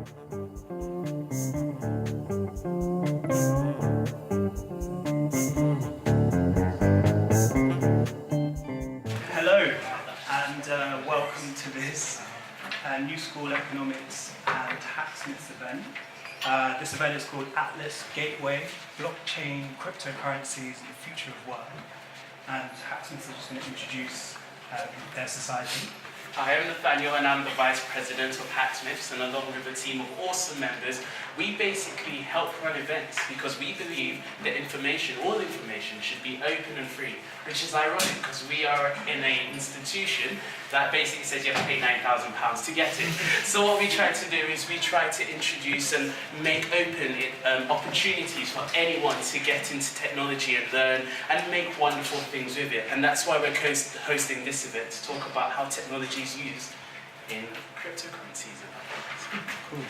Hello, and welcome to this New School Economics and Hacksmiths event. This event is called Atlas Gateway, Blockchain, Cryptocurrencies, and the Future of Work. And Hacksmiths are just going to introduce their society. I am Nathaniel and I'm the Vice President of Hacksmiths, and along with a team of awesome members, we basically help run events because we believe that all information should be open and free, which is ironic because we are in an institution that basically says you have to pay £9,000 to get it. So what we try to do is we try to introduce and make open opportunities for anyone to get into technology and learn and make wonderful things with it. And that's why we're hosting this event, to talk about how technology is used in cryptocurrencies and other things. Cool.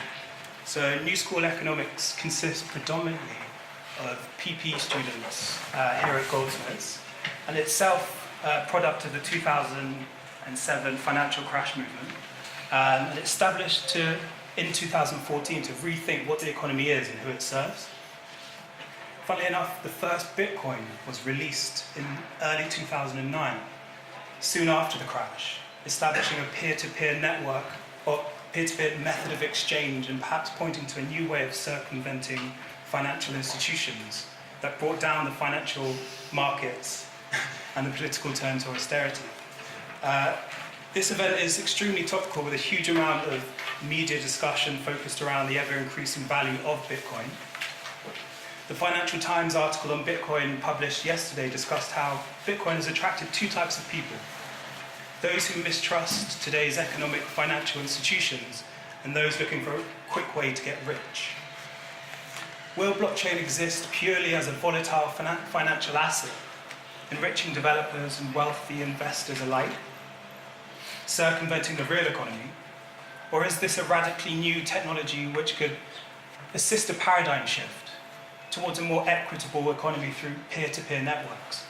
So New School Economics consists predominantly of PP students here at Goldsmiths, and itself a product of the 2007 financial crash movement, and established in 2014 to rethink what the economy is and who it serves. Funnily enough, the first Bitcoin was released in early 2009, soon after the crash, establishing a peer-to-peer network or peer-to-peer method of exchange, and perhaps pointing to a new way of circumventing financial institutions that brought down the financial markets and the political turn to austerity. This event is extremely topical, with a huge amount of media discussion focused around the ever-increasing value of Bitcoin. The Financial Times article on Bitcoin published yesterday discussed how Bitcoin has attracted two types of people: those who mistrust today's economic financial institutions, and those looking for a quick way to get rich. Will blockchain exist purely as a volatile financial asset, enriching developers and wealthy investors alike, circumventing the real economy? Or is this a radically new technology which could assist a paradigm shift towards a more equitable economy through peer-to-peer networks?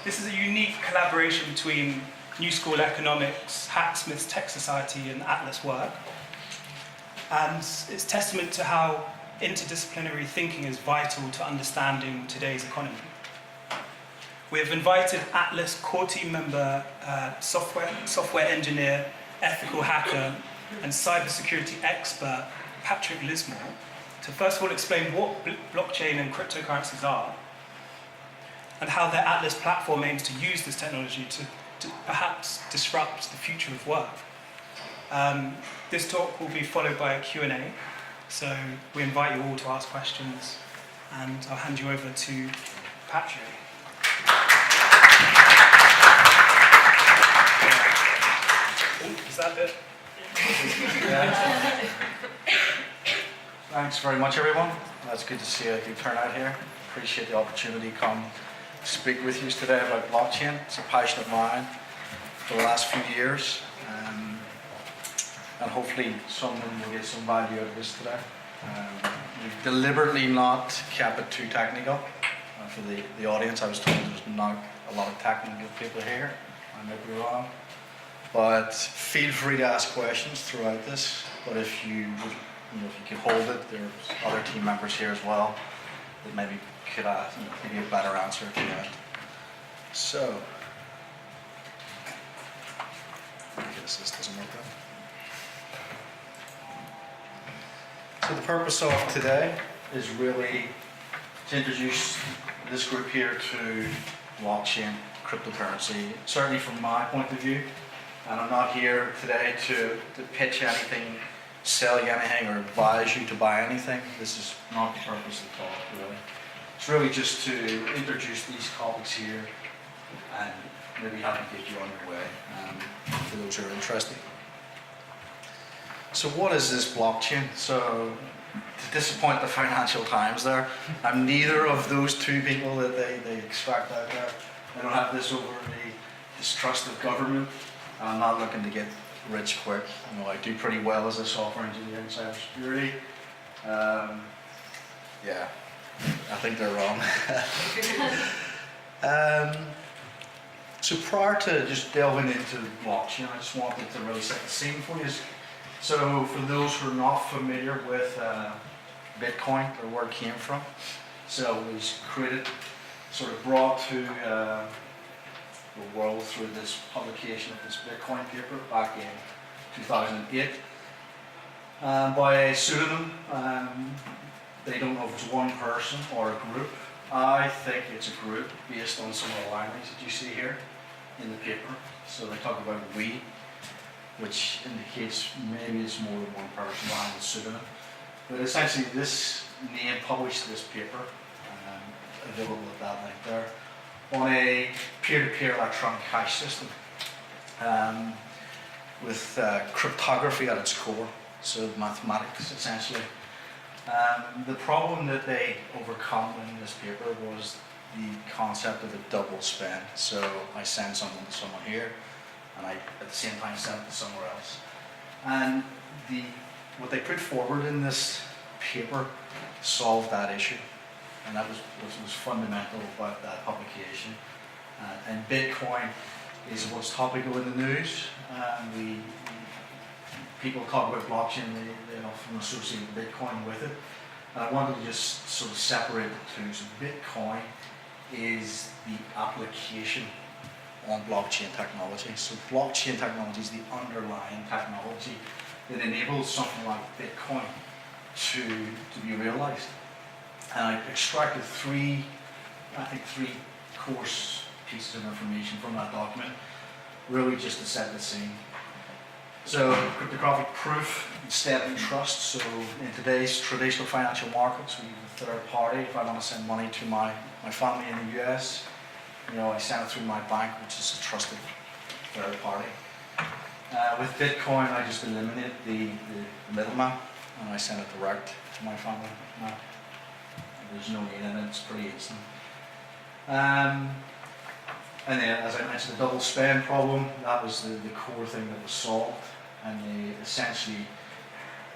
This is a unique collaboration between New School Economics, Hacksmiths Tech Society, and Atlas Work. And it's testament to how interdisciplinary thinking is vital to understanding today's economy. We have invited Atlas core team member, software engineer, ethical hacker, and cybersecurity expert Patrick Lismore to first of all explain what blockchain and cryptocurrencies are, and how their Atlas platform aims to use this technology to perhaps disrupt the future of work. This talk will be followed by a Q&A, so we invite you all to ask questions, and I'll hand you over to Patrick. Is that it? Yeah. Thanks very much, everyone. It's good to see a good turnout here. Appreciate the opportunity to come speak with you today about blockchain. It's a passion of mine for the last few years, and hopefully someone will get some value out of this today. We've deliberately not kept it too technical. For the audience, I was told there's not a lot of technical people here. I might be wrong, but feel free to ask questions throughout this. But if you could hold it, there's other team members here as well that maybe could give you a better answer at the end. So, I guess this doesn't work out. So the purpose of today is really to introduce this group here to blockchain, cryptocurrency, certainly from my point of view. And I'm not here today to pitch anything, sell you anything, or advise you to buy anything. This is not the purpose of the talk, really. It's really just to introduce these topics here and maybe help get you on your way for those who are interested. So what is this blockchain? So, to disappoint the Financial Times there, I'm neither of those two people that they expect out there. I don't have this overly distrust of government. I'm not looking to get rich quick. I do pretty well as a software engineer in cybersecurity. Yeah, I think they're wrong. So prior to just delving into blockchain, I just wanted to really set the scene for you. So for those who are not familiar with Bitcoin, where it came from, so it was created, sort of brought to the world through this publication of this Bitcoin paper back in 2008 by a pseudonym. They don't know if it's one person or a group. I think it's a group based on some of the language that you see here in the paper. So they talk about we, which indicates maybe it's more than one person behind the pseudonym. But essentially this name published this paper, available at that link there, on a peer-to-peer electronic cash system with cryptography at its core, so mathematics essentially. The problem that they overcome in this paper was the concept of a double spend. So I send something to someone here, and I at the same time send it to somewhere else. And what they put forward in this paper solved that issue, and that was fundamental about that publication. And Bitcoin is what's topical in the news. People talk about blockchain, they often associate Bitcoin with it. And I wanted to just sort of separate the two. So Bitcoin is the application on blockchain technology. So blockchain technology is the underlying technology that enables something like Bitcoin to be realized. And I extracted three course pieces of information from that document, really just to set the scene. So cryptographic proof instead of trust. So in today's traditional financial markets, we have a third party. If I want to send money to my family in the US, I send it through my bank, which is a trusted third party. With Bitcoin, I just eliminate the middleman, and I send it direct to my family. There's no need in it, it's pretty instant. And then, as I mentioned, the double spend problem, that was the core thing that was solved. And they essentially,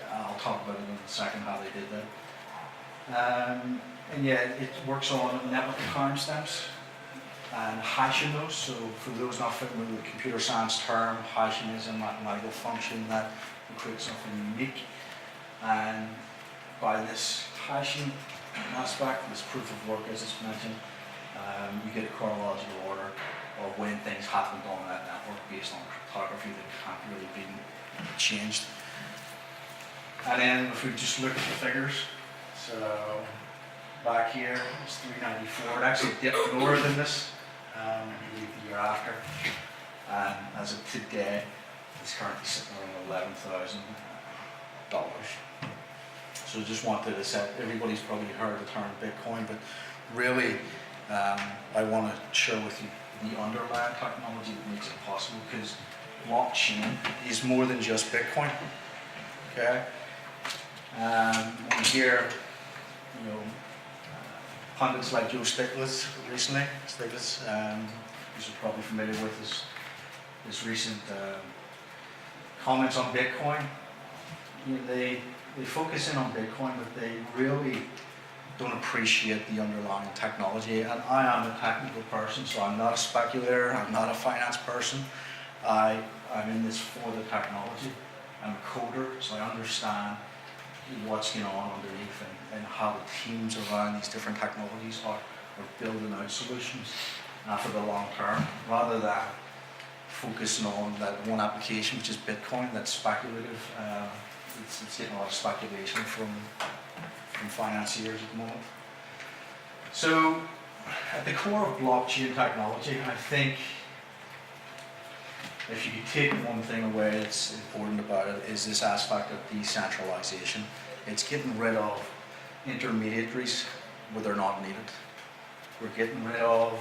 I'll talk about it in a second how they did that. And yeah, it works on network timestamps and hashing those. So for those not familiar with the computer science term, hashing is a mathematical function that will create something unique. And by this hashing aspect, this proof of work, as it's mentioned, you get a chronological order of when things happened on that network based on cryptography that can't really be changed. And then if we just look at the figures, so back here it's 394. It actually dipped lower than this, I believe the year after. And as of today, it's currently sitting around $11,000. So I just wanted to set, everybody's probably heard the term Bitcoin, but really I want to share with you the underlying technology that makes it possible, because blockchain is more than just Bitcoin. Okay, we hear, pundits like Joe Stiglitz recently. You're probably familiar with his recent comments on Bitcoin. They focus in on Bitcoin, but they really don't appreciate the underlying technology. And I am a technical person, so I'm not a speculator, I'm not a finance person. I'm in this for the technology. I'm a coder, so I understand what's going on underneath and how the teams around these different technologies are building out solutions for the long term, rather than focusing on that one application, which is Bitcoin, that's speculative. It's getting a lot of speculation from financiers at the moment. So at the core of blockchain technology, I think if you could take one thing away that's important about it, is this aspect of decentralization. It's getting rid of intermediaries where they're not needed. We're getting rid of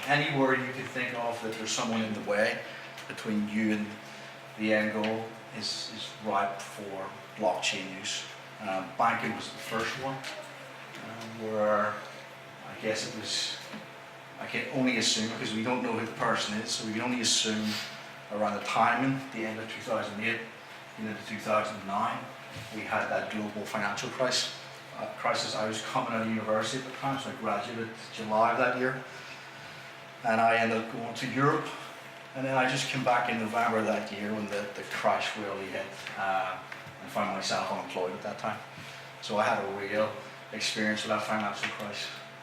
anywhere you could think of that there's someone in the way between you and the end goal is ripe for blockchain use. Banking was the first one, where I guess it was, I can only assume, because we don't know who the person is, so we can only assume around the timing, the end of 2008, into 2009, we had that global financial crisis. I was coming out of university at the time, so I graduated July of that year, and I ended up going to Europe And then I just came back in November that year when the crash really hit, and found myself unemployed at that time. So I had a real experience with that financial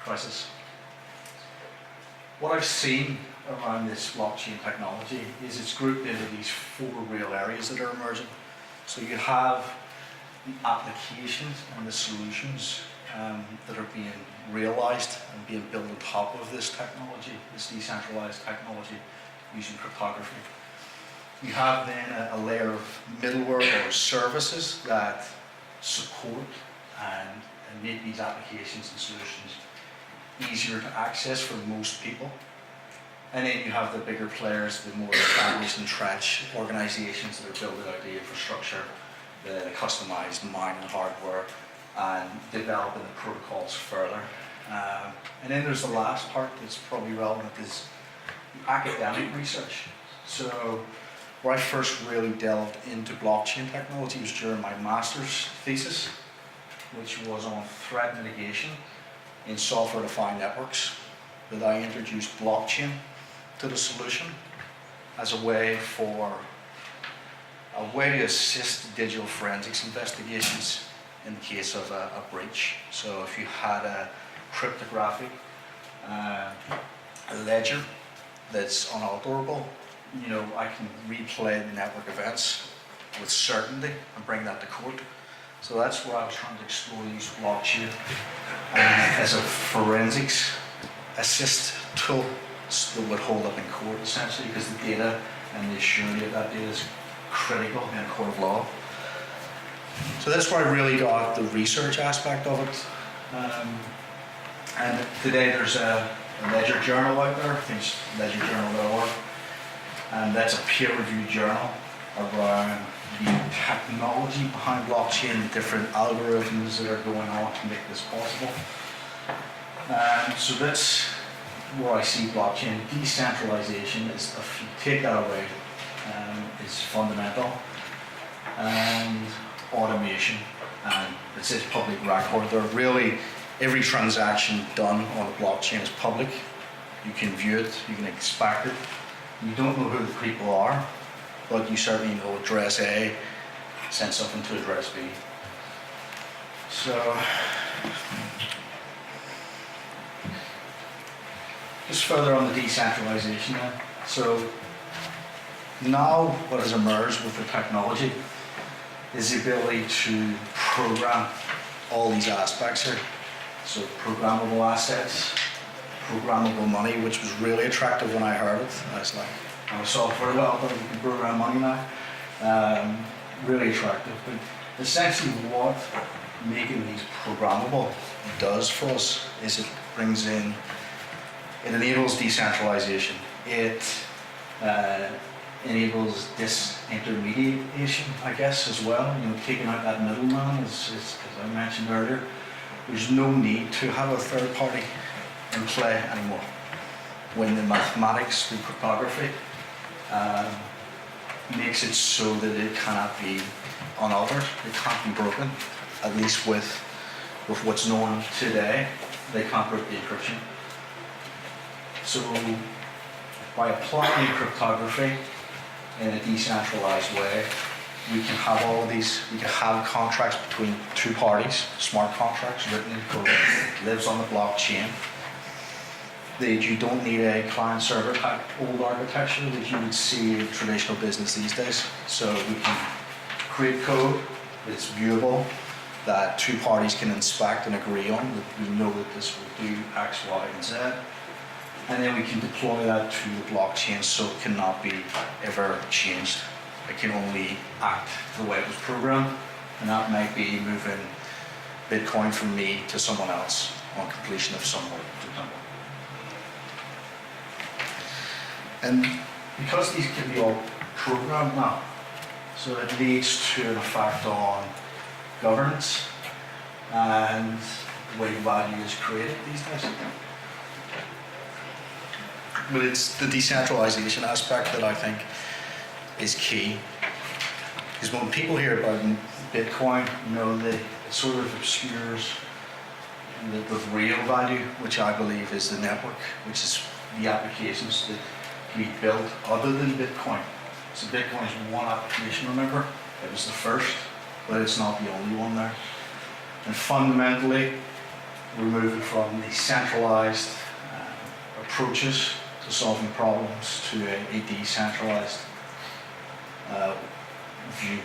crisis. What I've seen around this blockchain technology is it's grouped into these 4 real areas that are emerging. So you have the applications and the solutions that are being realized and being built on top of this technology, this decentralized technology using cryptography. You have then a layer of middleware or services that support and make these applications and solutions easier to access for most people. And then you have the bigger players, the more established and entrenched organizations that are building out the infrastructure, the customized mining hardware, and developing the protocols further. And then there's the last part that's probably relevant, is academic research. So where I first really delved into blockchain technology was during my master's thesis, which was on threat mitigation in software-defined networks, that I introduced blockchain to the solution as a way to assist digital forensics investigations in the case of a breach. So if you had a cryptographic a ledger that's unalterable, I can replay the network events with certainty and bring that to court. So that's where I was trying to explore the use of blockchain as a forensics assist tool that would hold up in court, essentially, because the data and the surety of that data is critical in a court of law. So that's where I really got the research aspect of it. And today there's a Ledger Journal out there, I think it's ledgerjournal.org, and that's a peer-reviewed journal around the technology behind blockchain, the different algorithms that are going on to make this possible. So that's where I see blockchain. Decentralization is, if you take that away, is fundamental. And automation, and it says public record. They're really, every transaction done on the blockchain is public. You can view it, you can inspect it. You don't know who the people are, but you certainly know address A sent something to address B. So, just further on the decentralization then. So, now what has emerged with the technology is the ability to program all these aspects here. So programmable assets, programmable money, which was really attractive when I heard it. I was like, I'm a software developer, you can program money now. Really attractive. But essentially what making these programmable does for us is it enables decentralization. It enables disintermediation, I guess, as well. Taking out that middleman, as I mentioned earlier. There's no need to have a third party in play anymore. When the mathematics through cryptography makes it so that it cannot be unaltered, it can't be broken, at least with what's known today, they can't break the encryption. So by applying cryptography in a decentralized way, we can have all of these, we can have contracts between two parties, smart contracts written in code, lives on the blockchain. That you don't need a client-server type old architecture that you would see in traditional business these days. So we can create code that's viewable, that two parties can inspect and agree on, that we know that this will do X, Y, and Z. And then we can deploy that to the blockchain so it cannot be ever changed. It can only act the way it was programmed, and that might be moving Bitcoin from me to someone else on completion of some work, for example. And because these can be all programmed now, so it leads to an effect on governance and the way value is created these days. But it's the decentralization aspect that I think is key. Because when people hear about Bitcoin, that it sort of obscures the real value, which I believe is the network, which is the applications that to be built other than Bitcoin. So Bitcoin is one application, remember? It was the first, but it's not the only one there. And fundamentally, we're moving from the centralized approaches to solving problems to a decentralized view,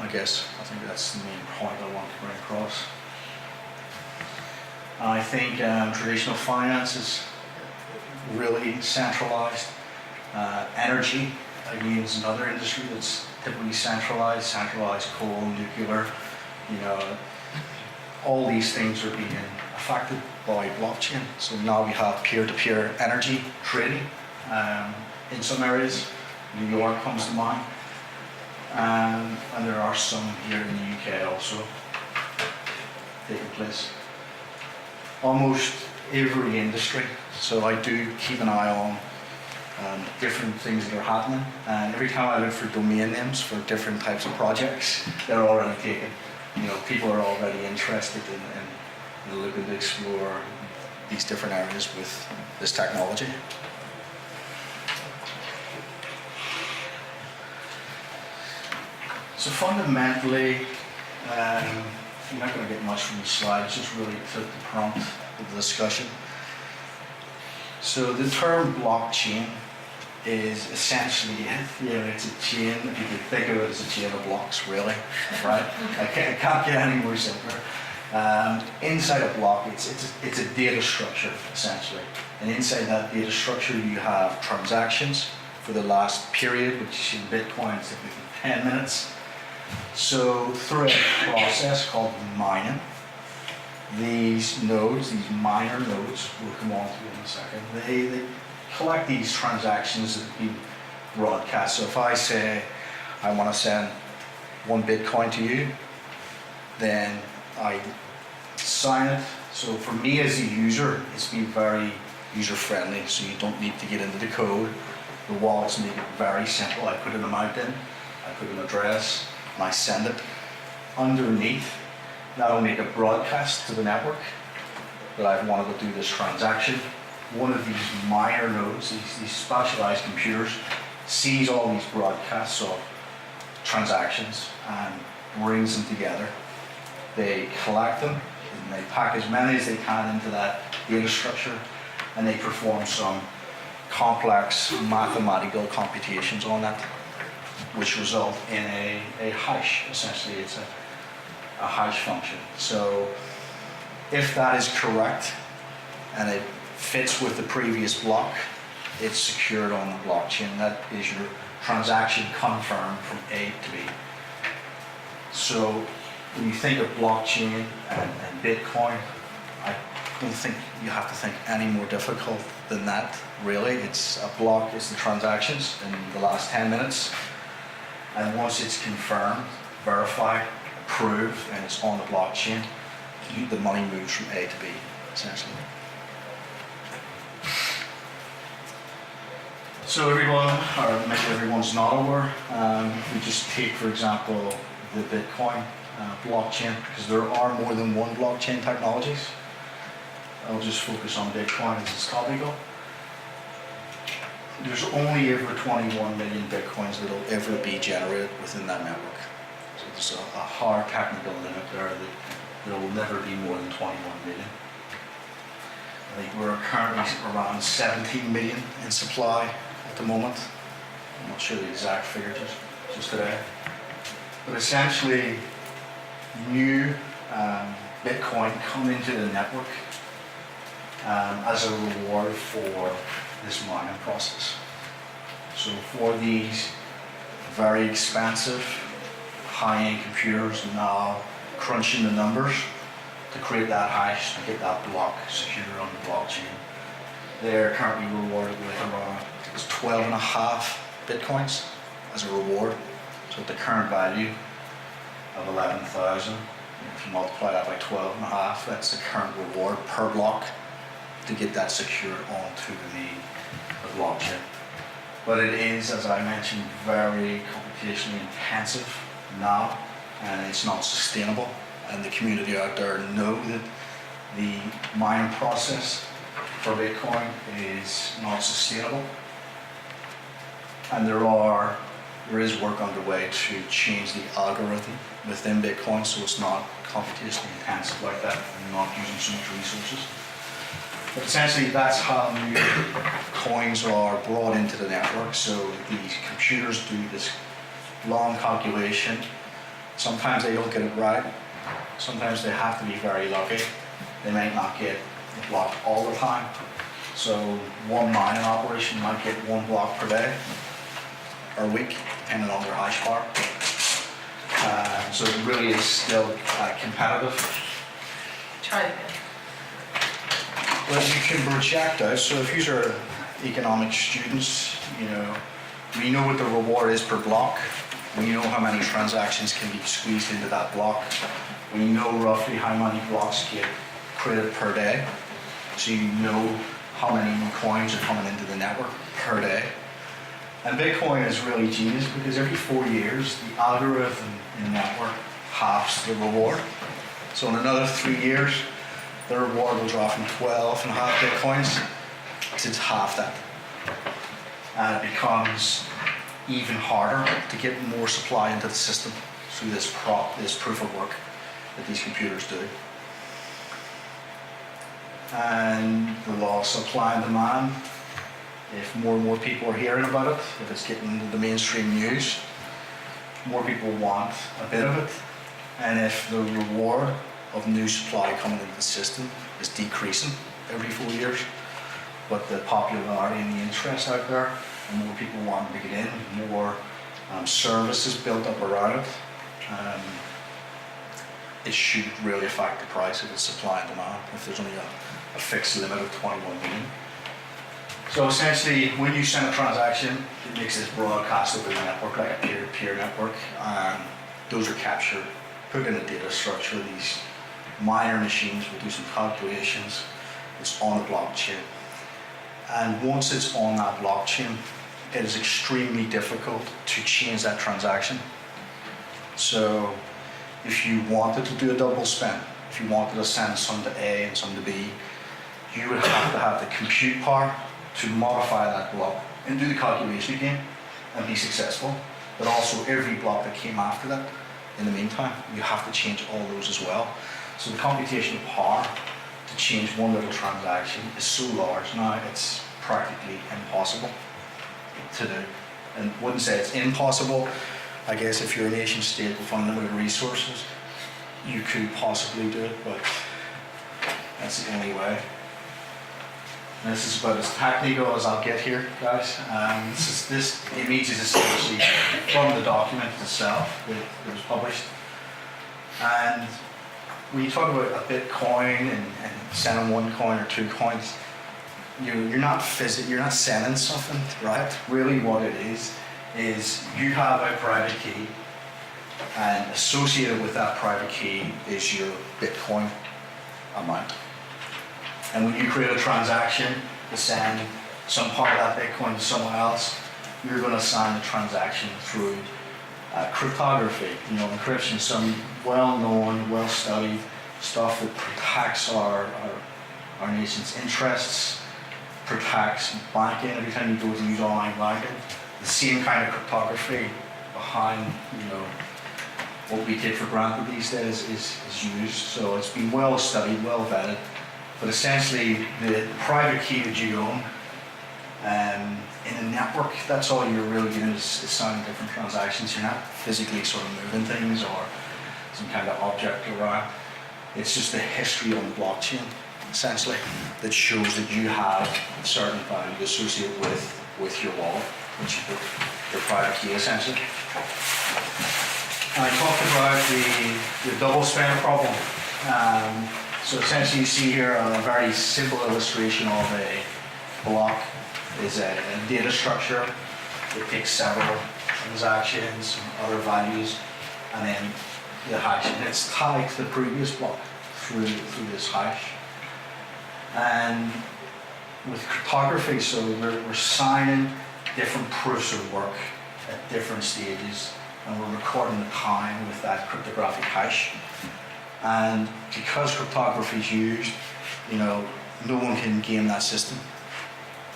I guess. I think that's the main point I want to bring across. I think traditional finance is really centralized. Energy, again, is another industry that's typically centralized coal, nuclear, you know, all these things are being affected by blockchain. So now we have peer-to-peer energy trading in some areas. New York comes to mind. And there are some here in the UK also taking place. Almost every industry. So I do keep an eye on different things that are happening. And every time I look for domain names for different types of projects, they're already taken. You know, people are already interested in looking to explore these different areas with this technology. So fundamentally, you're not going to get much from the slides, just really took the prompt of the discussion. So the term blockchain is essentially, it's a chain, if you could think of it as a chain of blocks, really, right? I can't get any more simpler. Inside a block, it's a data structure, essentially. And inside that data structure, you have transactions for the last period, which in Bitcoin is typically 10 minutes. So through a process called mining, these nodes, these miner nodes, we'll come on to in a second, they collect these transactions that be broadcast. So if I say I want to send 1 Bitcoin to you, then I sign it. So for me as a user, it's been very user-friendly, so you don't need to get into the code. The wallets make it very simple. I put an amount in, I put an address, and I send it. Underneath, not only make a broadcast to the network, but I've wanted to do this transaction. One of these miner nodes, these specialized computers, sees all these broadcasts of transactions and brings them together. They collect them, and they pack as many as they can into that data structure, and they perform some complex mathematical computations on that, which result in a hash. Essentially, it's a hash function. So if that is correct, and it fits with the previous block, it's secured on the blockchain. That is your transaction confirmed from A to B. So when you think of blockchain and Bitcoin, I don't think you have to think any more difficult than that, really. It's a block, it's the transactions in the last 10 minutes. And once it's confirmed, verified, approved, and it's on the blockchain, the money moves from A to B, essentially. So everyone, or maybe everyone's not aware, we just take, for example, the Bitcoin blockchain, because there are more than one blockchain technologies. I'll just focus on Bitcoin as it's topical. There's only ever 21 million Bitcoins that will ever be generated within that network. So there's a hard technical limit there that there will never be more than 21 million. I think we're currently around 17 million in supply at the moment. I'm not sure the exact figure just today. But essentially, new Bitcoin come into the network as a reward for this mining process. So for these very expensive, high-end computers now crunching the numbers to create that hash, to get that block secured on the blockchain, they're currently rewarded with around 12.5 Bitcoins as a reward. So at the current value of 11,000, if you multiply that by 12.5, that's the current reward per block to get that secured onto the blockchain. But it is, as I mentioned, very computationally intensive now, and it's not sustainable. And the community out there know that the mining process for Bitcoin is not sustainable. And there is work underway to change the algorithm within Bitcoin so it's not computationally intensive like that and not using so much resources. But essentially that's how new coins are brought into the network. So these computers do this long calculation. Sometimes they don't get it right. Sometimes they have to be very lucky. They might not get the block all the time. So one mining operation might get one block per day or week, depending on their hash power. So it really is still competitive. Try it again. Well, you can project out. So if you are economics students, we know what the reward is per block. We know how many transactions can be squeezed into that block. We know roughly how many blocks get created per day. So you know how many new coins are coming into the network per day. And Bitcoin is really genius because every 4 years, the algorithm in the network halves the reward. So in another 3 years, the reward will drop from 12.5 Bitcoins to it's half that. And it becomes even harder to get more supply into the system through this proof of work that these computers do. And the law of supply and demand, if more and more people are hearing about it, if it's getting into the mainstream news, more people want a bit of it. And if the reward of new supply coming into the system is decreasing every 4 years, but the popularity and the interest out there, and more people wanting to get in, more services built up around it, it should really affect the price of the supply and demand if there's only a fixed limit of 21 million. So essentially, when you send a transaction, it makes this broadcast over the network, like a peer-to-peer network. Those are captured, put in a data structure. These miner machines will do some calculations. It's on the blockchain. And once it's on that blockchain, it is extremely difficult to change that transaction. So if you wanted to do a double spend, if you wanted to send some to A and some to B, you would have to have the compute power to modify that block and do the calculation again and be successful. But also every block that came after that, in the meantime, you have to change all those as well. So the computational power to change one little transaction is so large now, it's practically impossible to do. And wouldn't say it's impossible. I guess if you're a nation state with unlimited resources, you could possibly do it, but that's the only way. And this is about as technical as I'll get here, guys. This image is essentially from the document itself that was published. And when you talk about a Bitcoin and sending one coin or 2 coins, you're not sending something, right? Really what it is you have a private key, and associated with that private key is your Bitcoin amount. And when you create a transaction to send some part of that Bitcoin to someone else, you're going to sign the transaction through cryptography, encryption, some well-known, well-studied stuff that protects our nation's interests, protects banking every time you go to use online banking. The same kind of cryptography behind, what we take for granted these days is used. So it's been well studied, well vetted. But essentially, the private key that you own in a network, that's all you're really doing is signing different transactions. You're not physically sort of moving things or some kind of object around. It's just the history on the blockchain, essentially, that shows that you have a certain value associated with your wallet, which is your private key, essentially. And I talked about the double spend problem. So essentially you see here a very simple illustration of a block is a data structure that takes several transactions, some other values, and then the hash. And it's tied to the previous block through this hash. And with cryptography, so we're signing different proofs of work at different stages, and we're recording the time with that cryptographic hash. And because cryptography is used, no one can game that system.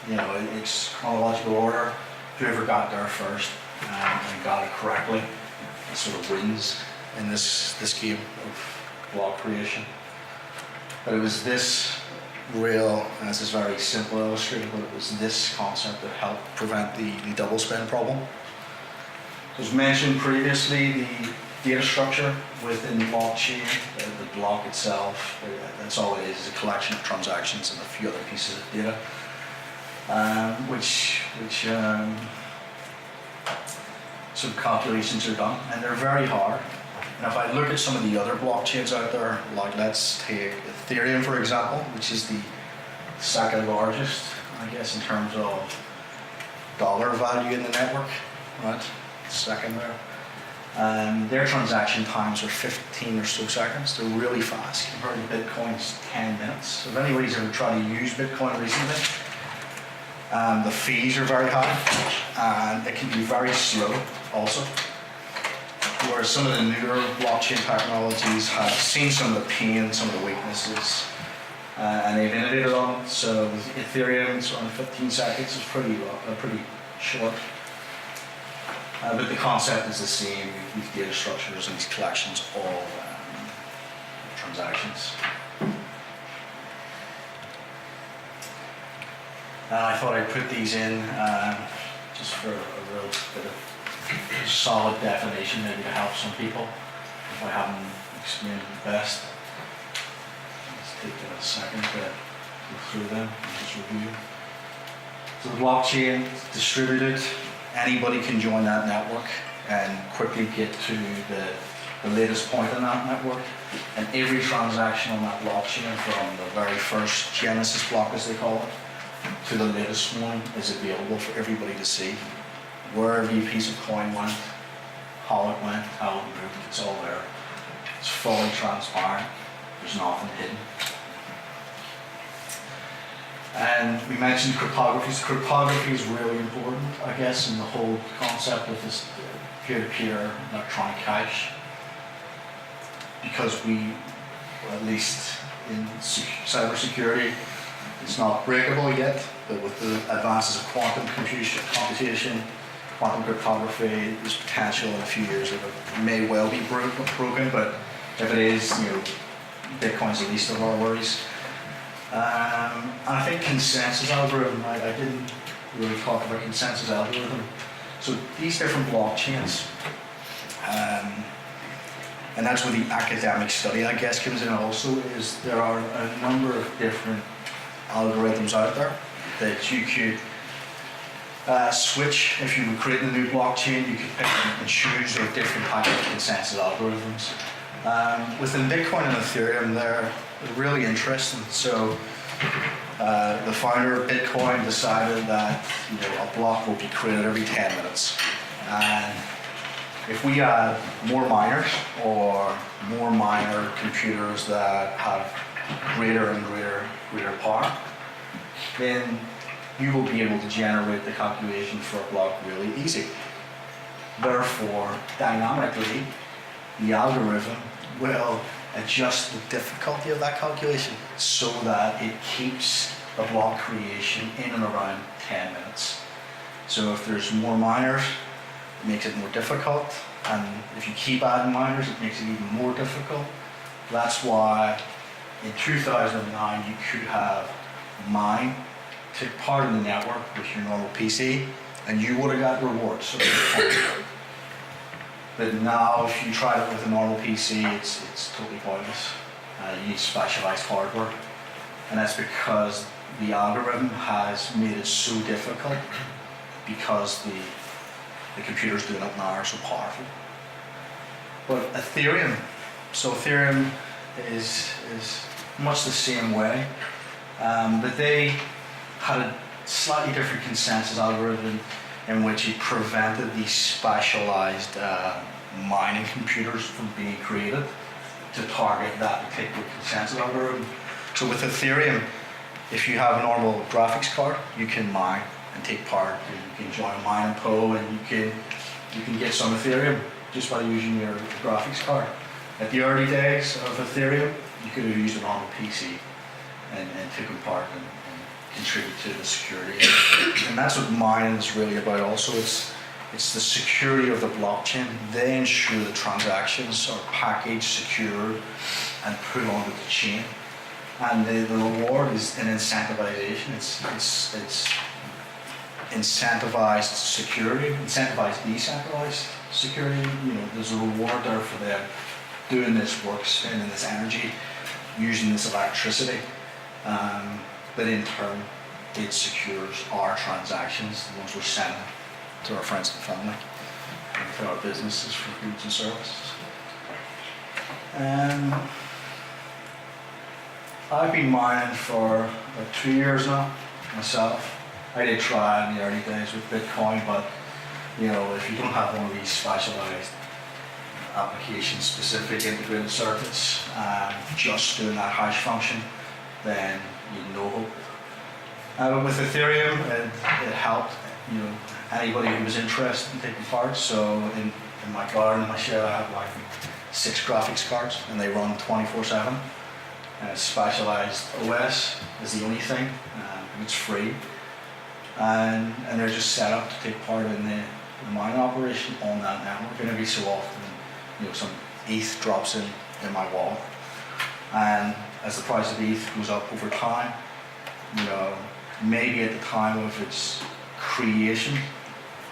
It's chronological order, whoever got there first and got it correctly sort of wins in this game of block creation. But it was this real, and this is very simple illustrated, but it was this concept that helped prevent the double spin problem. As mentioned previously, the data structure within the blockchain, the block itself, that's all it is a collection of transactions and a few other pieces of data, which some calculations are done, and they're very hard. And if I look at some of the other blockchains out there, like let's take Ethereum for example, which is the second largest, I guess, in terms of dollar value in the network, right? Second there. Their transaction times are 15 or so seconds. They're really fast compared to Bitcoin's 10 minutes. So if anybody's ever tried to use Bitcoin recently, the fees are very high and it can be very slow also. Whereas some of the newer blockchain technologies have seen some of the pain, some of the weaknesses, and they've innovated on it. So with Ethereum, it's around 15 seconds, it's pretty short. But the concept is the same. These data structures and these collections all transactions. I thought I'd put these in just for a real bit of solid definition, maybe to help some people if I haven't explained it best. Let's take a second to go through them and just review. So the blockchain is distributed. Anybody can join that network and quickly get to the latest point in that network. And every transaction on that blockchain, from the very first Genesis block, as they call it, to the latest one, is available for everybody to see. Where every piece of coin went, how it went, how it moved, it's all there. It's fully transparent. There's nothing hidden. And we mentioned cryptography. So cryptography is really important, I guess, in the whole concept of this peer-to-peer electronic cash. Because we, at least in cybersecurity, it's not breakable yet, but with the advances of quantum computation, quantum cryptography, there's potential in a few years that it may well be broken, but if it is, Bitcoin's the least of our worries. And I think consensus algorithm, I didn't really talk about consensus algorithm. So these different blockchains, and that's where the academic study, I guess, comes in also, is there are a number of different algorithms out there that you could switch. If you were creating a new blockchain, you could pick and choose a different type of consensus algorithms. Within Bitcoin and Ethereum, they're really interesting. So the founder of Bitcoin decided that a block will be created every 10 minutes. And if we add more miners or more miner computers that have greater and greater power, then you will be able to generate the calculation for a block really easy. Therefore, dynamically, the algorithm will adjust the difficulty of that calculation so that it keeps the block creation in and around 10 minutes. So if there's more miners, it makes it more difficult, and if you keep adding miners, it makes it even more difficult. That's why in 2009 you could have mine take part in the network with your normal PC, and you would have got rewards. But now, if you try it with a normal PC, it's totally pointless. You need specialized hardware, and that's because the algorithm has made it so difficult because the computers doing it now are so powerful. But Ethereum, so Ethereum is much the same way, but they had a slightly different consensus algorithm in which it prevented these specialized mining computers from being created to target that particular consensus algorithm. So with Ethereum, if you have a normal graphics card, you can mine and take part. You can join a mining pool, and you can get some Ethereum just by using your graphics card. At the early days of Ethereum, you could have used a normal PC and taken part in contribute to the security. And that's what mining is really about also. It's the security of the blockchain. They ensure the transactions are packaged, secured, and put onto the chain. And the reward is in incentivization. It's incentivized security, incentivized decentralized security. You know, there's a reward there for them doing this work, spending this energy, using this electricity. But in turn, it secures our transactions, the ones we're sending to our friends and family, and to our businesses for goods and services. I've been mining for about 2 years now, myself. I did try in the early days with Bitcoin, but you know, if you don't have one of these specialized application-specific integrated circuits, just doing that hash function, then you know hope. But with Ethereum, it helped, you know, anybody who was interested in taking part. So in my garden, in my shed, I have like 6 graphics cards, and they run 24/7. Specialized OS is the only thing, it's free, and they're just set up to take part in the mining operation on that network. And every so often, you know, some ETH drops in my wallet, and as the price of ETH goes up over time, you know, maybe at the time of its creation,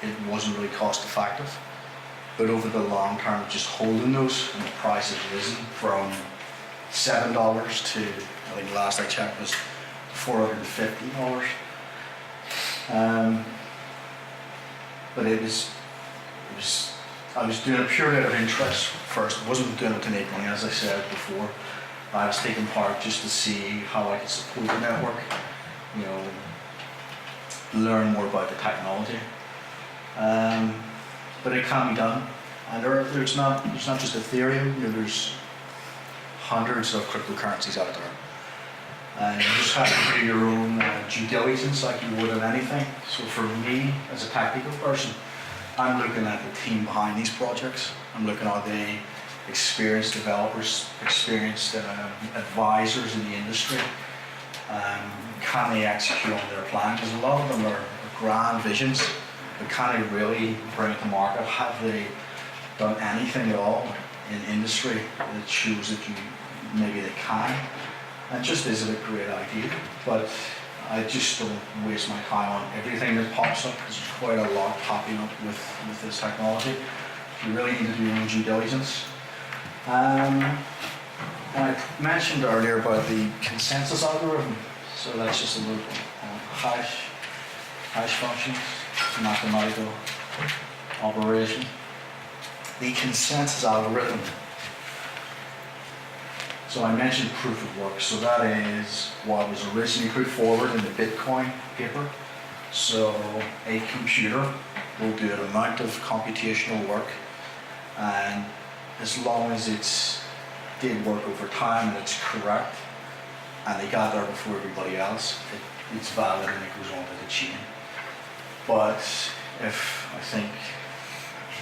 it wasn't really cost effective, but over the long term, just holding those, and the price has risen from $7 to, I think last I checked was $450. But I was doing it purely out of interest first. I wasn't doing it to make money, as I said before. I was taking part just to see how I could support the network, you know, learn more about the technology. But it can be done, and there's not just Ethereum. You know, there's hundreds of cryptocurrencies out there, and you just have to do your own due diligence like you would in anything. So for me, as a technical person, I'm looking at the team behind these projects. I'm looking at the experienced developers, experienced advisors in the industry. Can they execute on their plan? Because a lot of them are grand visions, but can they really bring it to market? Have they done anything at all in industry that shows that maybe they can? And just is it a great idea? But I just don't waste my time on everything that pops up, because there's quite a lot popping up with this technology. You really need to do your own due diligence. And I mentioned earlier about the consensus algorithm. So that's just a little hash functions, mathematical operation. The consensus algorithm. So I mentioned proof of work. So that is what was originally put forward in the Bitcoin paper. So a computer will do an amount of computational work, and as long as it did work over time and it's correct, and they got there before everybody else, it's valid and it goes on to the chain. But if I think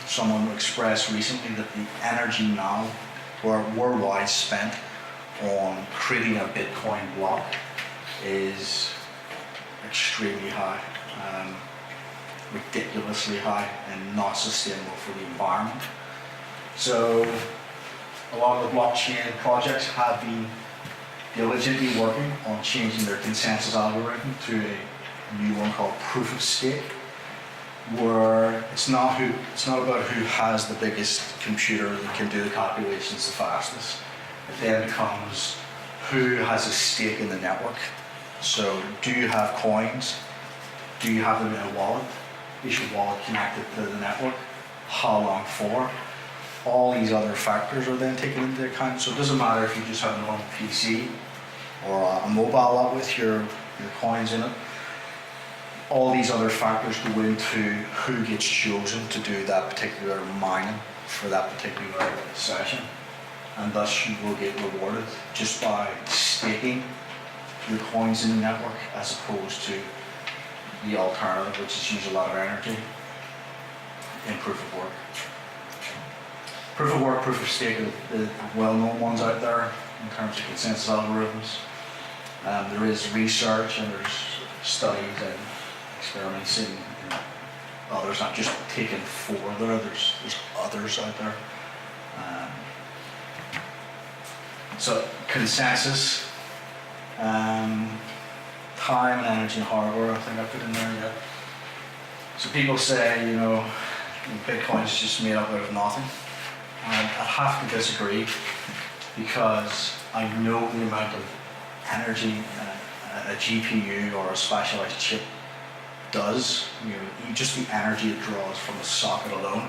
someone expressed recently that the energy now worldwide spent on creating a Bitcoin block is extremely high, ridiculously high, and not sustainable for the environment. So a lot of the blockchain projects have been diligently working on changing their consensus algorithm to a new one called proof of stake, where it's not about who has the biggest computer that can do the calculations the fastest. It then becomes who has a stake in the network. So do you have coins? Do you have them in a wallet? Is your wallet connected to the network? How long for? All these other factors are then taken into account. So it doesn't matter if you just have it on a PC or a mobile app with your coins in it. All these other factors go into who gets chosen to do that particular mining for that particular session. And thus you will get rewarded just by staking your coins in the network, as opposed to the alternative, which is use a lot of energy in proof of work. Proof of work, proof of stake are the well-known ones out there in terms of consensus algorithms. There is research, and there's studies and experiments in others, not just taken for there, there's others out there. So consensus, time and energy and hardware, I think I put in there, yeah. So people say, you know, Bitcoin is just made up out of nothing. And I have to disagree, because I know the amount of energy a GPU or a specialized chip does. You know, just the energy it draws from the socket alone,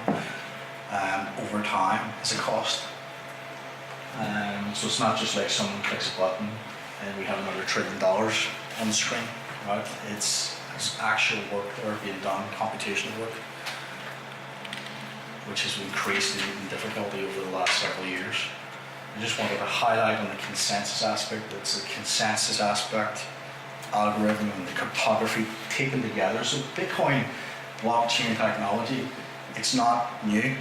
over time is a cost. So it's not just like someone clicks a button and we have another $1 trillion on the screen, right? It's actual work there being done, computational work, which has increased in difficulty over the last several years. I just wanted to highlight on the consensus aspect. It's a consensus aspect, algorithm and the cryptography taken together. So Bitcoin blockchain technology, it's not new.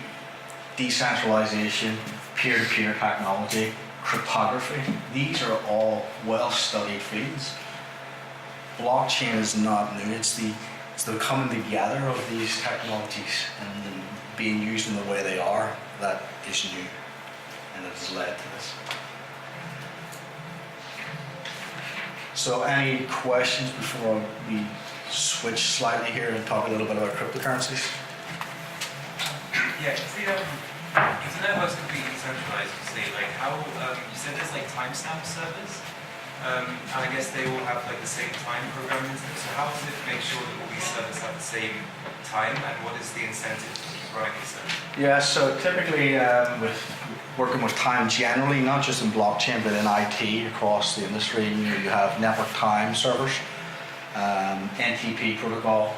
Decentralization, peer-to-peer technology, cryptography, these are all well-studied fields. Blockchain is not new. It's the coming together of these technologies and then being used in the way they are that is new, and it has led to this. So any questions before we switch slightly here and talk a little bit about cryptocurrencies? Yeah, if the network's completely decentralized, you say, like how, you said there's like timestamp servers, and I guess they all have like the same time programmed into them, so how does it make sure that all these servers have the same time, and what is the incentive to keep running these servers? Yeah, so typically with working with time generally, not just in blockchain but in IT across the industry, you have network time servers, NTP protocol,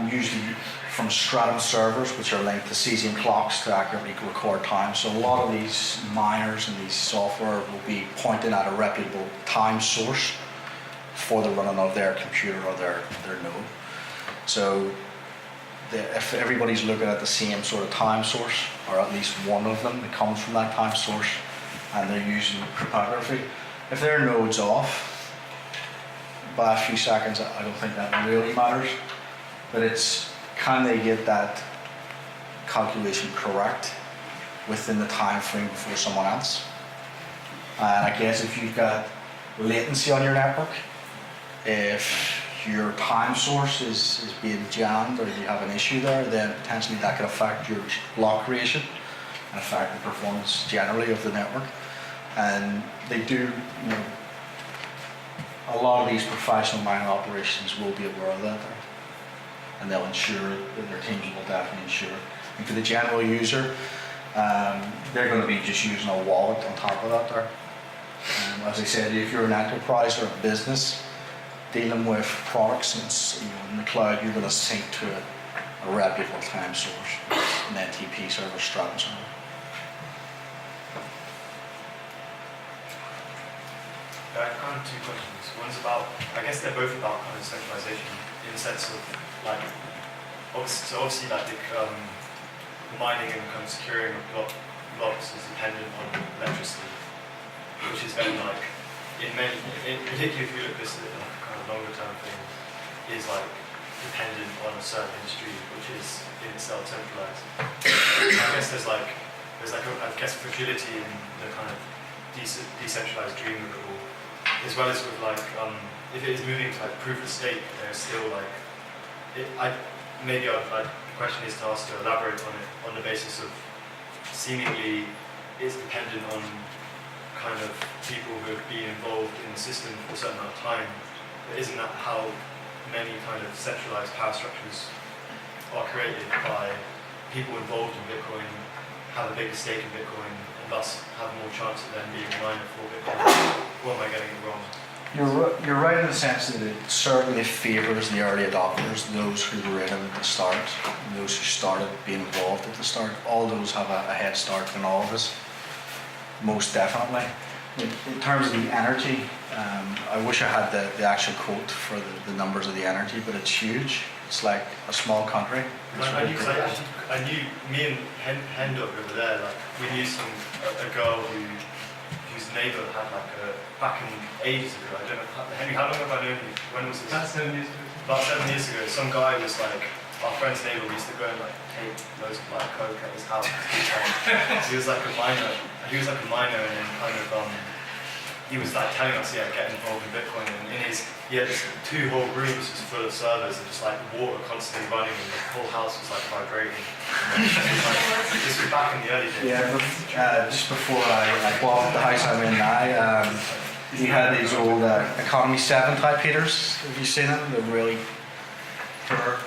usually from Stratum servers, which are linked to cesium clocks to accurately record time. So a lot of these miners and these software will be pointing at a reputable time source for the running of their computer or their node. So if everybody's looking at the same sort of time source, or at least one of them that comes from that time source, and they're using cryptography, if their node's off by a few seconds, I don't think that really matters. But it's, can they get that calculation correct within the time frame before someone else? And I guess if you've got latency on your network, if your time source is being jammed or you have an issue there, then potentially that could affect your block creation and affect the performance generally of the network. And they do, you know, a lot of these professional mining operations will be aware of that there, and they'll ensure it, and their teams will definitely ensure it. And for the general user, they're going to be just using a wallet on top of that there. As I said, if you're an enterprise or a business dealing with products in the cloud, you're going to sync to a reputable time source, an NTP server, Stratum server. I have kind of two questions. One's about, I guess they're both about kind of centralization in the sense of like, obviously like the mining and kind of securing of blocks is dependent on electricity, which is then like, particularly if you look at this like a kind of longer term thing, is like dependent on a certain industry which is in itself centralized. I guess there's like I guess fragility in the kind of decentralized dream of it all, as well as with like if it is moving to like proof of stake, there's still like the question is to ask to elaborate on it on the basis of seemingly it's dependent on kind of people who have been involved in the system for a certain amount of time, but isn't that how many kind of centralized power structures are created by people involved in Bitcoin, have a bigger stake in Bitcoin, and thus have more chance of them being a miner for Bitcoin? Or am I getting it wrong? You're right in the sense that it certainly favors the early adopters, those who were in it at the start, those who started being involved at the start. All those have a head start than all of us, most definitely. In terms of the energy, I wish I had the actual quote for the numbers of the energy, but it's huge. It's like a small country. I knew me and Hendog over there, like we knew a girl who whose neighbour had like back in ages ago, I don't know, Henry, how long have I known you? When was this? About 7 years ago. About 7 years ago, some guy was like, our friend's neighbour used to go and like take loads of like coke at his house. He was like a minor, and then kind of he was like telling us, yeah, get involved in Bitcoin, and in his, he had this 2 whole rooms just full of servers and just like water constantly running, and the whole house was like vibrating. This was back in the early days. Yeah, just before I bought the house I'm in now, he had these old Economy 7 type heaters. Have you seen them? They're really poor.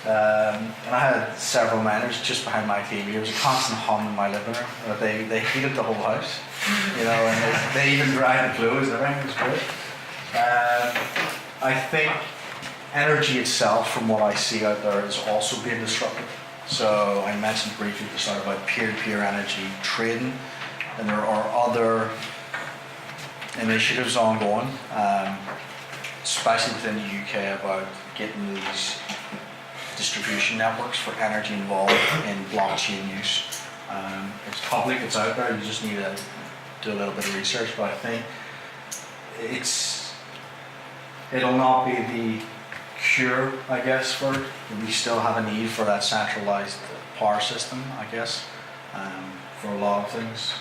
And I had several miners just behind my TV. There was a constant hum in my living room. They heated the whole house, you know, and they even dried the clothes and everything. It was great. I think energy itself, from what I see out there, is also being disrupted. So I mentioned briefly at the start about peer-to-peer energy trading, and there are other initiatives ongoing, especially within the UK, about getting these distribution networks for energy involved in blockchain use. It's public, it's out there, you just need to do a little bit of research, but I think it'll not be the cure, I guess, for it. We still have a need for that centralized power system, I guess, for a lot of things.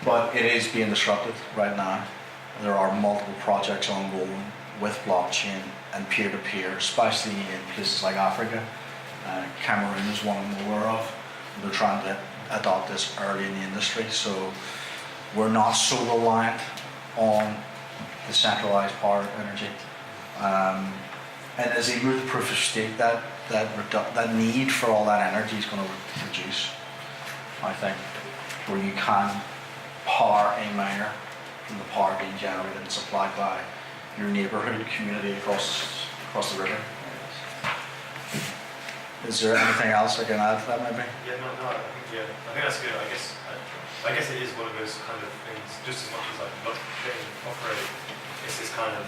But it is being disrupted right now. There are multiple projects ongoing with blockchain and peer-to-peer, especially in places like Africa. Cameroon is one I'm aware of. They're trying to adopt this early in the industry, so we're not so reliant on the centralized power energy. And as they move to proof of stake, that need for all that energy is going to reduce, I think, where you can power a miner from the power being generated and supplied by your neighbourhood community across the river. Is there anything else I can add to that, maybe? Yeah, no, I think that's good. I guess it is one of those kind of things. Just as much as like blockchain operate, it's this kind of,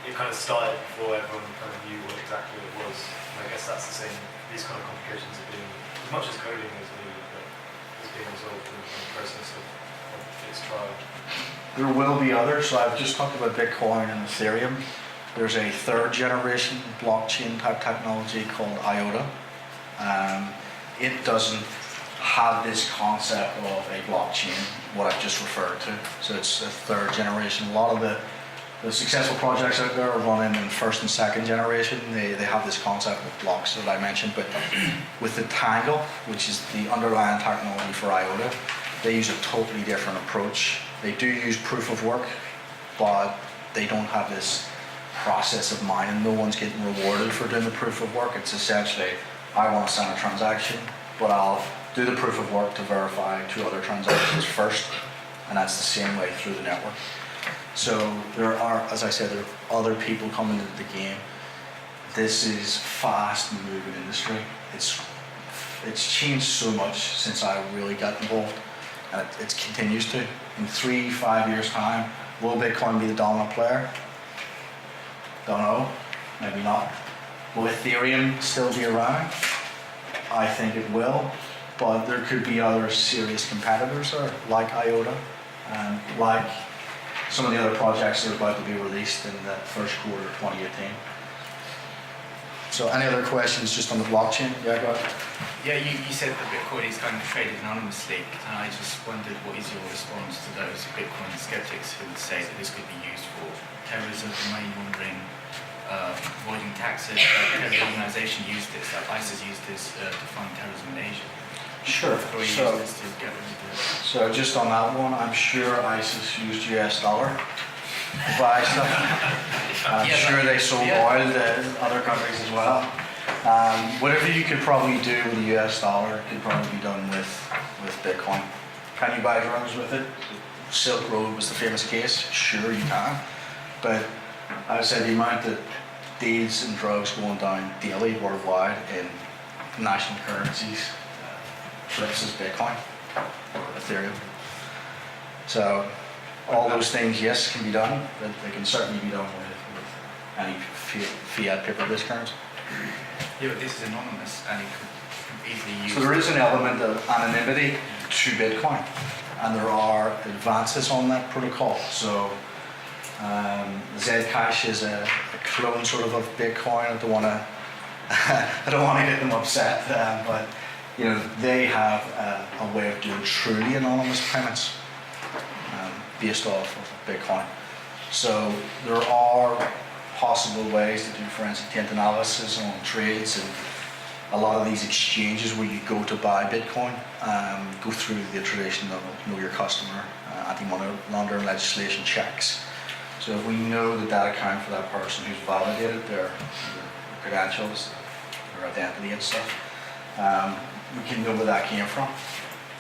it kind of started before everyone kind of knew what exactly it was. And I guess that's the same. These kind of complications are being, as much as coding is needed, but is being resolved in the process of its trial. There will be others. So I've just talked about Bitcoin and Ethereum. There's a 3rd generation blockchain type technology called IOTA. It doesn't have this concept of a blockchain, what I've just referred to. So it's a 3rd generation. A lot of the successful projects out there are running in 1st and 2nd generation. They have this concept of blocks that I mentioned, but with the Tangle, which is the underlying technology for IOTA, they use a totally different approach. They do use proof of work, but they don't have this process of mining. No one's getting rewarded for doing the proof of work. It's essentially, I want to send a transaction, but I'll do the proof of work to verify 2 other transactions first, and that's the same way through the network. So there are, as I said, there are other people coming into the game. This is fast moving industry. It's changed so much since I really got involved, and it continues to. In 3-5 years time, will Bitcoin be the dominant player? Don't know, maybe not. Will Ethereum still be around? I think it will, but there could be other serious competitors there, like IOTA, and like some of the other projects that are about to be released in the 1st quarter of 2018. So any other questions just on the blockchain? Yeah, go ahead. Yeah, you said that Bitcoin is kind of traded anonymously, and I just wondered what is your response to those Bitcoin skeptics who would say that this could be used for terrorism, money laundering, avoiding taxes. A terrorist organisation used this, ISIS used this to fund terrorism in Asia. Sure. Or used this to get rid of it. So just on that one, I'm sure ISIS used US dollar to buy stuff. I'm sure they sold oil to other countries as well. Whatever you could probably do with the US dollar could probably be done with Bitcoin. Can you buy drones with it? Silk Road was the famous case. Sure you can. But I would say the amount that deals and drugs going down daily worldwide in national currencies eclipses Bitcoin or Ethereum. So all those things, yes, can be done, but they can certainly be done with any fiat paper-based currency. Yeah, but this is anonymous, and it could easily use. So there is an element of anonymity to Bitcoin. and there are advances on that protocol. So Zcash is a clone sort of Bitcoin. I don't want to I don't want to get them upset, but you know, they have a way of doing truly anonymous payments based off of Bitcoin. So there are possible ways to do forensic taint analysis on trades, and a lot of these exchanges where you go to buy Bitcoin go through the tradition of know your customer, anti-money laundering legislation checks. So if we know that that account for that person who's validated their credentials, their identity and stuff, we can know where that came from.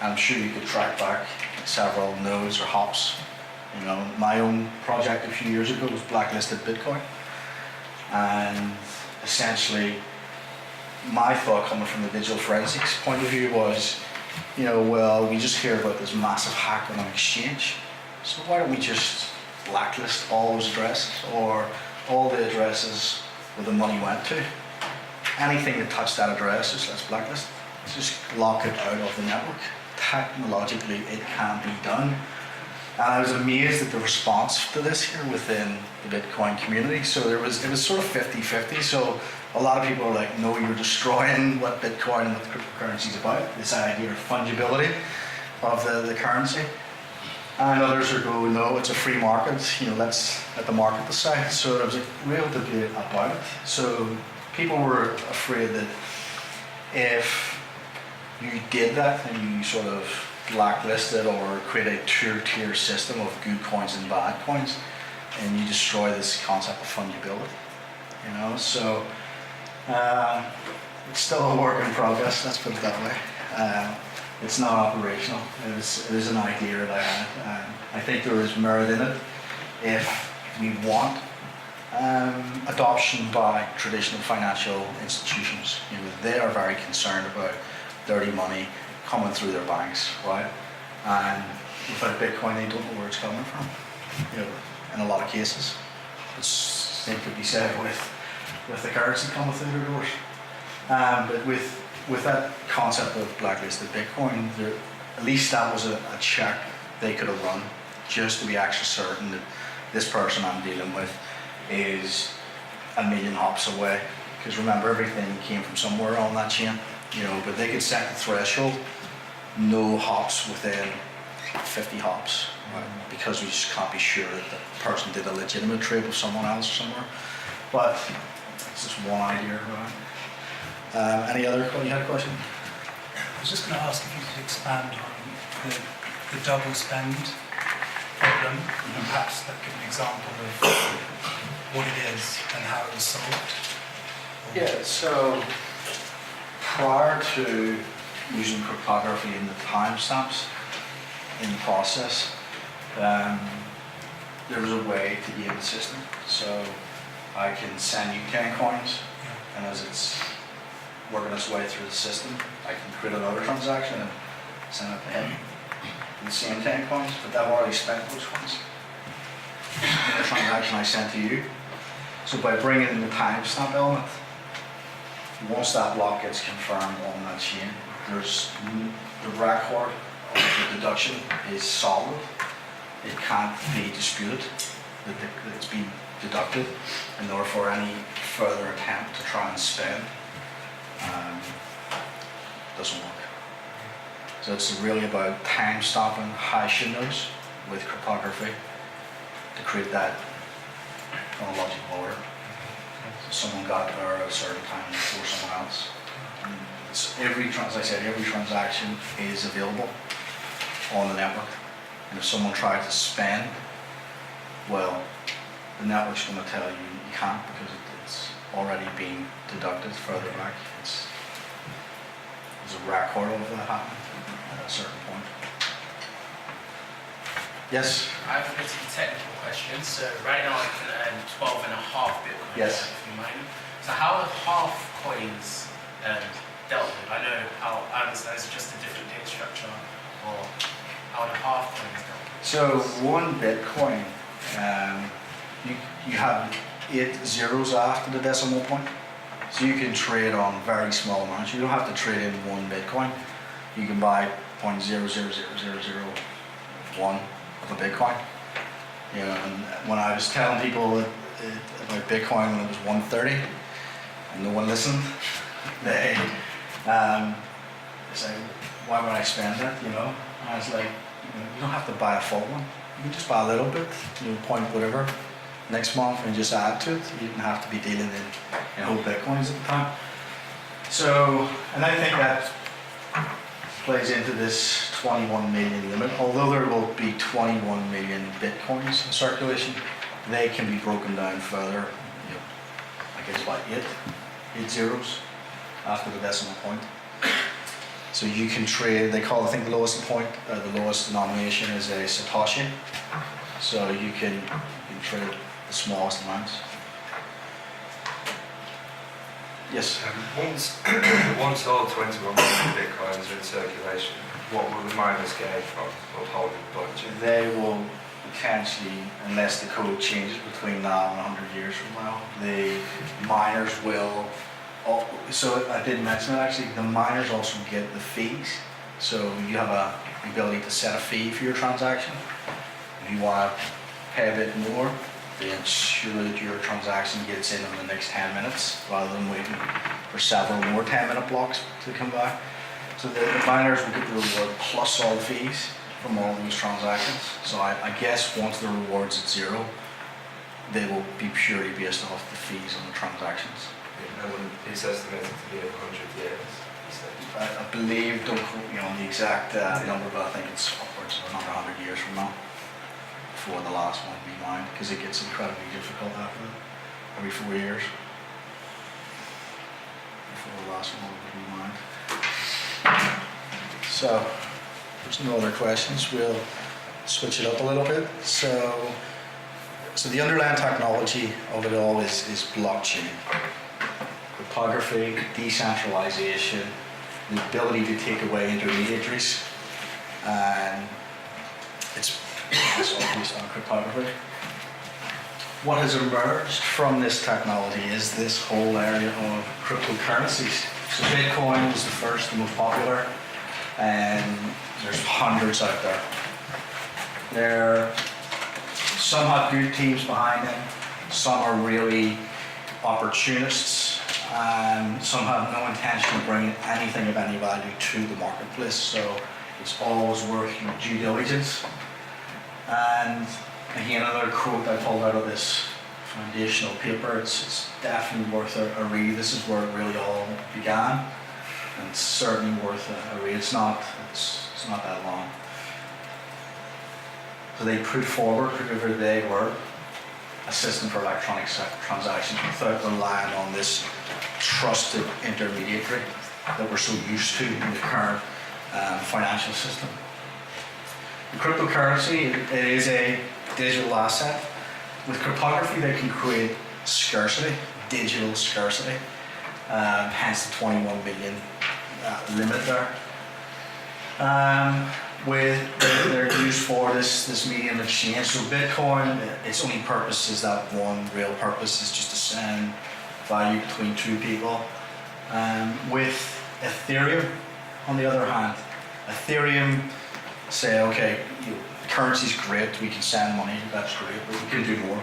I'm sure you could track back several nodes or hops. You know, my own project a few years ago was blacklisted Bitcoin, and essentially my thought coming from the digital forensics point of view was, you know, well, we just hear about this massive hack on an exchange, so why don't we just blacklist all those addresses, or all the addresses where the money went to? Anything that touched that address, let's blacklist. Just lock it out of the network. Technologically, it can be done. And I was amazed at the response to this here within the Bitcoin community. So it was sort of 50-50. So a lot of people are like, no, you're destroying what Bitcoin and what cryptocurrency is about, this idea of fungibility of the currency. And others are going, no, it's a free market, you know, let's let the market decide. So there was a real debate about it. So people were afraid that if you did that and you sort of blacklisted or create a tier system of good coins and bad coins, and you destroy this concept of fungibility, you know. So it's still a work in progress, let's put it that way. It's not operational. It is an idea that I had. I think there is merit in it if we want adoption by traditional financial institutions. You know, they are very concerned about dirty money coming through their banks, right? And without Bitcoin, they don't know where it's coming from. You know, in a lot of cases, it's same could be said with the currency coming through their doors. But with that concept of blacklisted Bitcoin, at least that was a check they could have run just to be extra certain that this person I'm dealing with is a million hops away. Because remember, everything came from somewhere on that chain, you know, but they could set the threshold, no hops within 50 hops, right? Because we just can't be sure that the person did a legitimate trade with someone else somewhere. But it's just one idea, right? Any other, you had a question? I was just going to ask if you could expand on the double spend problem, and perhaps like give an example of what it is and how it was solved. Yeah, so prior to using cryptography in the timestamps in the process, there was a way to game the system. So I can send you 10 coins, and as it's working its way through the system, I can create another transaction and send it to him the same 10 coins, but I've already spent those coins in the transaction I sent to you. So by bringing in the timestamp element, once that block gets confirmed on that chain, there's the record of the deduction is solid. It can't be disputed that it's been deducted, and therefore any further attempt to try and spend doesn't work. So it's really about time stopping hashing those with cryptography to create that chronological order. So someone got there at a certain time before someone else. And it's as I said, every transaction is available on the network. And if someone tried to spend, well, the network's going to tell you you can't because it's already been deducted further back. There's a record of that happening at a certain point. Yes? I have a bit of a technical question. So right now I can earn 12.5 Bitcoin. Yes. If you mind. So how are half coins dealt with? I understand it's just a different data structure, or how are the half coins dealt with? So 1 Bitcoin, you have 8 zeros after the decimal point. So you can trade on very small amounts. You don't have to trade in 1 Bitcoin. You can buy 0.00000 one of a Bitcoin. You know, and when I was telling people about Bitcoin when it was 130, and no one listened, they say, why would I spend it? You know, and I was like, you don't have to buy a full one. You can just buy a little bit. Point whatever next month and just add to it. You don't have to be dealing in whole Bitcoins at the time. So, and I think that plays into this 21 million limit. Although there will be 21 million Bitcoins in circulation, they can be broken down further. I guess about eight zeros after the decimal point. So you can trade. They call, I think, the lowest denomination is a Satoshi. So you can trade the smallest amounts. Yes. Once all 21 million Bitcoins are in circulation, what will the miners gain from upholding the blockchain? They will potentially, unless the code changes between now and 100 years from now, the miners will. So I did mention that actually, the miners also get the fees. So you have the ability to set a fee for your transaction. If you want to pay a bit more, they ensure that your transaction gets in the next 10 minutes rather than waiting for several more 10-minute blocks to come back. So the miners will get the reward plus all the fees from all those transactions. So I guess once the reward's at zero, they will be purely based off the fees on the transactions. It's estimated to be 100 years. I believe, don't quote me on the exact number, but I think it's upwards of another 100 years from now before the last one will be mined, because it gets incredibly difficult after that, every 4 years before the last one will be mined. So, if there's no other questions, we'll switch it up a little bit. So the underlying technology of it all is blockchain. Cryptography, decentralization, the ability to take away intermediaries, and it's all based on cryptography. What has emerged from this technology is this whole area of cryptocurrencies. So Bitcoin was the first, the most popular, and there's hundreds out there. Some have good teams behind them, some are really opportunists, and some have no intention of bringing anything of any value to the marketplace. So it's always worth your due diligence. And again, another quote I pulled out of this foundational paper, it's definitely worth a read. This is where it really all began, and it's certainly worth a read. It's not that long. So they put forward whoever they were, a system for electronic transactions without relying on this trusted intermediary that we're so used to in the current financial system. The cryptocurrency, it is a digital asset. With cryptography, they can create scarcity, digital scarcity, hence the 21 million limit there. They're used for this medium exchange. So Bitcoin, its only purpose is that one real purpose, is just to send value between two people. With Ethereum, on the other hand, Ethereum say, okay, the currency's great, we can send money, that's great, but we can do more.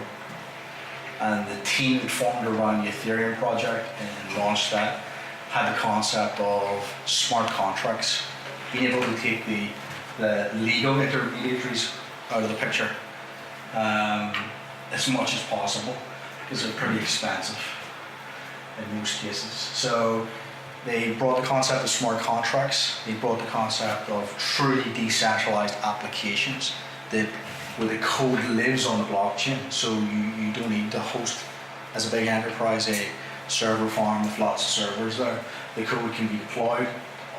And the team that formed around the Ethereum project and launched that had the concept of smart contracts, being able to take the legal intermediaries out of the picture as much as possible, because they're pretty expensive in most cases. So they brought the concept of smart contracts, they brought the concept of truly decentralized applications where the code lives on the blockchain, so you don't need to host, as a big enterprise, a server farm with lots of servers there. The code can be deployed,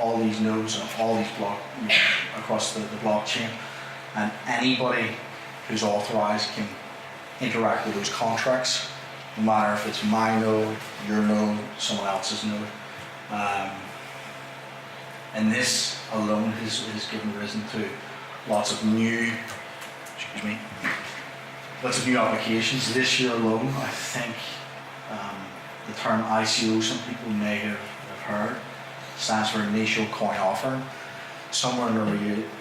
all these nodes and all these across the blockchain, and anybody who's authorized can interact with those contracts, no matter if it's my node, your node, someone else's node. And this alone has given risen to lots of new applications. This year alone, I think the term ICO, some people may have heard, stands for Initial Coin Offering. somewhere in the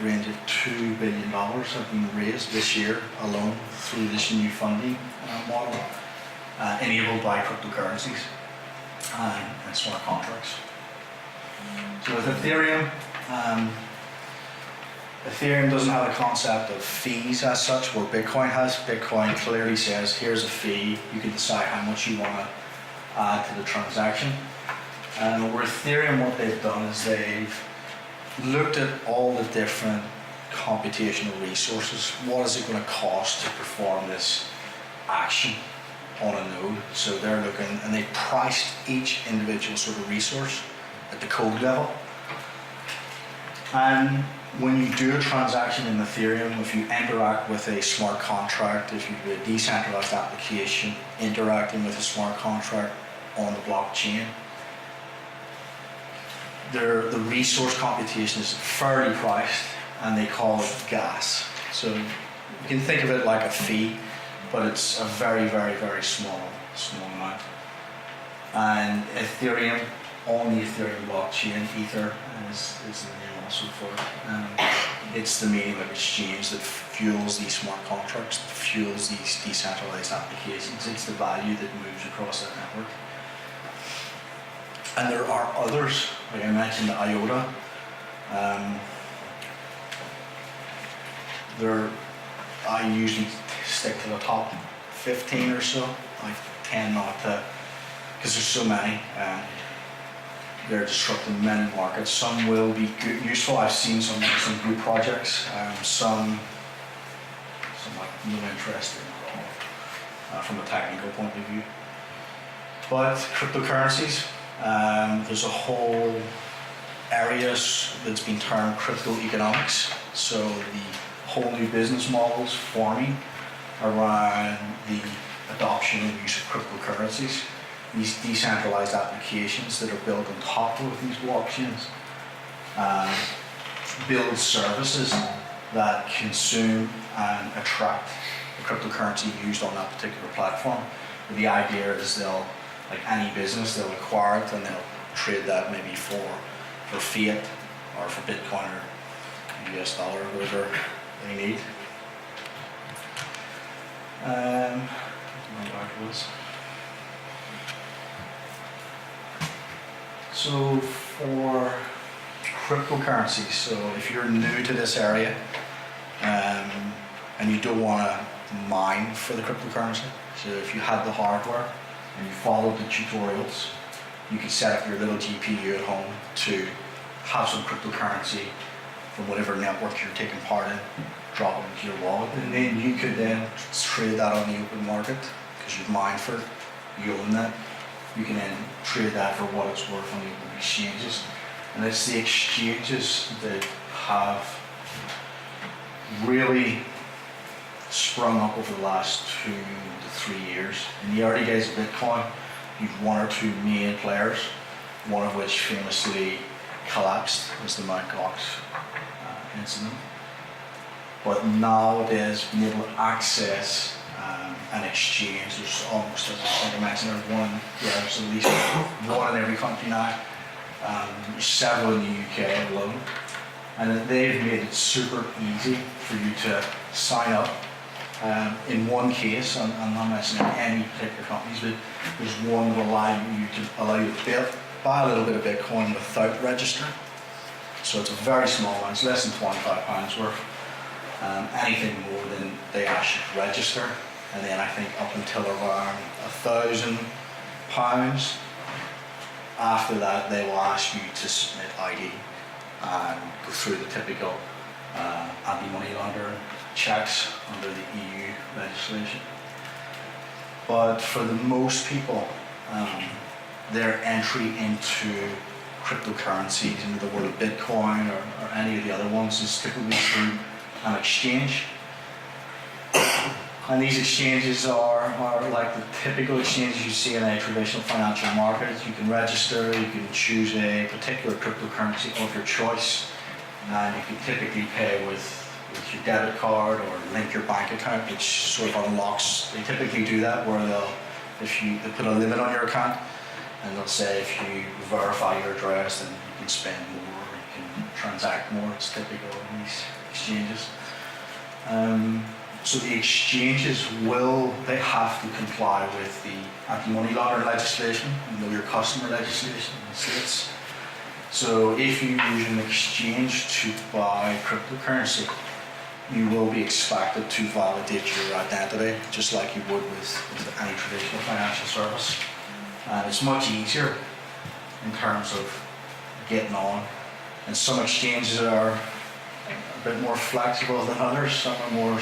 range of $2 billion have been raised this year alone through this new funding model enabled by cryptocurrencies and smart contracts. So with Ethereum, Ethereum doesn't have a concept of fees as such, where Bitcoin has. Bitcoin clearly says, here's a fee, you can decide how much you want to add to the transaction. And with Ethereum, what they've done is they've looked at all the different computational resources. What is it going to cost to perform this action on a node? So they're looking, and they priced each individual sort of resource at the code level. And when you do a transaction in Ethereum, if you interact with a smart contract, if you have a decentralized application interacting with a smart contract on the blockchain, the resource computation is fairly priced, and they call it gas. So you can think of it like a fee, but it's a very, very, very small amount. And Ethereum, on the Ethereum blockchain, Ether is the name also for it. It's the medium of exchange that fuels these smart contracts, that fuels these decentralized applications. It's the value that moves across that network. And there are others, like I mentioned, IOTA. I usually stick to the top 15 or so. I tend not to, because there's so many. They're disrupting many markets. Some will be useful. I've seen some good projects. Some like no interest in at all from a technical point of view. But cryptocurrencies, there's a whole area that's been termed crypto economics. So the whole new business models forming around the adoption and use of cryptocurrencies. These decentralized applications that are built on top of these blockchains build services that consume and attract the cryptocurrency used on that particular platform. But the idea is they'll, like any business, they'll acquire it and they'll trade that maybe for fiat or for Bitcoin or US dollar, whatever they need. Backwards. So for cryptocurrencies, so if you're new to this area and you don't want to mine for the cryptocurrency, so if you had the hardware and you followed the tutorials, you could set up your little GPU at home to have some cryptocurrency from whatever network you're taking part in, drop it into your wallet, and then you could then trade that on the open market because you've mined for it, you own that. You can then trade that for what it's worth on the open exchanges. And it's the exchanges that have really sprung up over the last 2 to 3 years. In the early days of Bitcoin, you've one or two main players, one of which famously collapsed was the Mt. Gox incident. But nowadays, being able to access an exchange, there's almost, as I mentioned, there's at least one in every country now, several in the UK alone, and they've made it super easy for you to sign up. In one case, I'm not mentioning any particular companies, but there's one that will allow you to buy a little bit of Bitcoin without registering. So it's a very small amount, it's less than £25 worth. Anything more than they ask you to register, and then I think up until around £1,000. After that, they will ask you to submit ID and go through the typical anti-money laundering checks under the EU legislation. But for the most people, their entry into cryptocurrencies, into the world of Bitcoin or any of the other ones, is typically through an exchange. And these exchanges are like the typical exchanges you see in a traditional financial market. You can register, you can choose a particular cryptocurrency of your choice, and you can typically pay with your debit card or link your bank account, which sort of unlocks. They typically do that where they put a limit on your account, and they'll say if you verify your address, then you can spend more, you can transact more. It's typical in these exchanges. So the exchanges they have to comply with the anti-money laundering legislation, know your customer legislation in the States. So if you use an exchange to buy cryptocurrency, you will be expected to validate your identity, just like you would with any traditional financial service. And it's much easier in terms of getting on. And some exchanges are a bit more flexible than others, some are more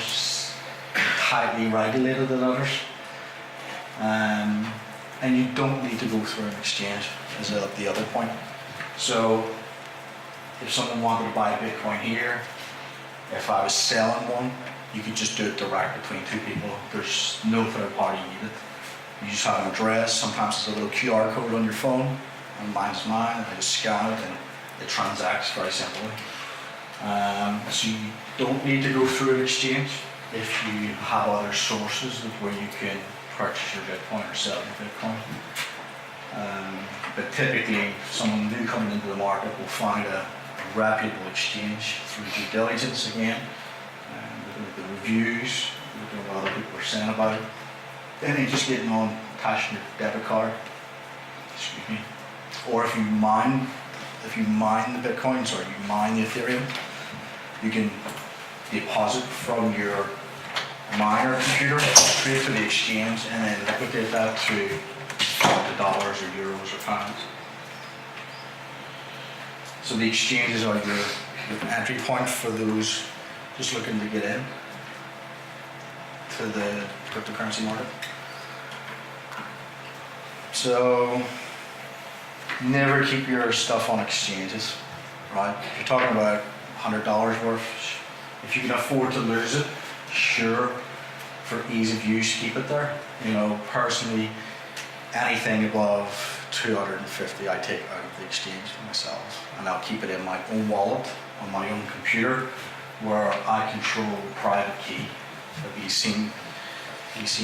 tightly regulated than others. And you don't need to go through an exchange, is the other point. So if someone wanted to buy Bitcoin here, if I was selling one, you could just do it direct between two people. There's no third party needed. You just have an address, sometimes there's a little QR code on your phone, and mine's mine, I just scan it and it transacts very simply. So you don't need to go through an exchange if you have other sources where you can purchase your Bitcoin or sell your Bitcoin. But typically, someone new coming into the market will find a reputable exchange through due diligence again, looking at the reviews, looking at what other people are saying about it. Then you just getting on, attaching your debit card, excuse me. Or if you mine the Bitcoins or you mine the Ethereum, you can deposit from your miner computer straight to the exchange and then liquidate that to dollars or euros or pounds. So the exchanges are your entry point for those just looking to get in to the cryptocurrency market. So never keep your stuff on exchanges, right? If you're talking about $100 worth, if you can afford to lose it, sure, for ease of use, keep it there. You know, personally, anything above 250 I take out of the exchange for myself, and I'll keep it in my own wallet on my own computer where I control the private key that you've seen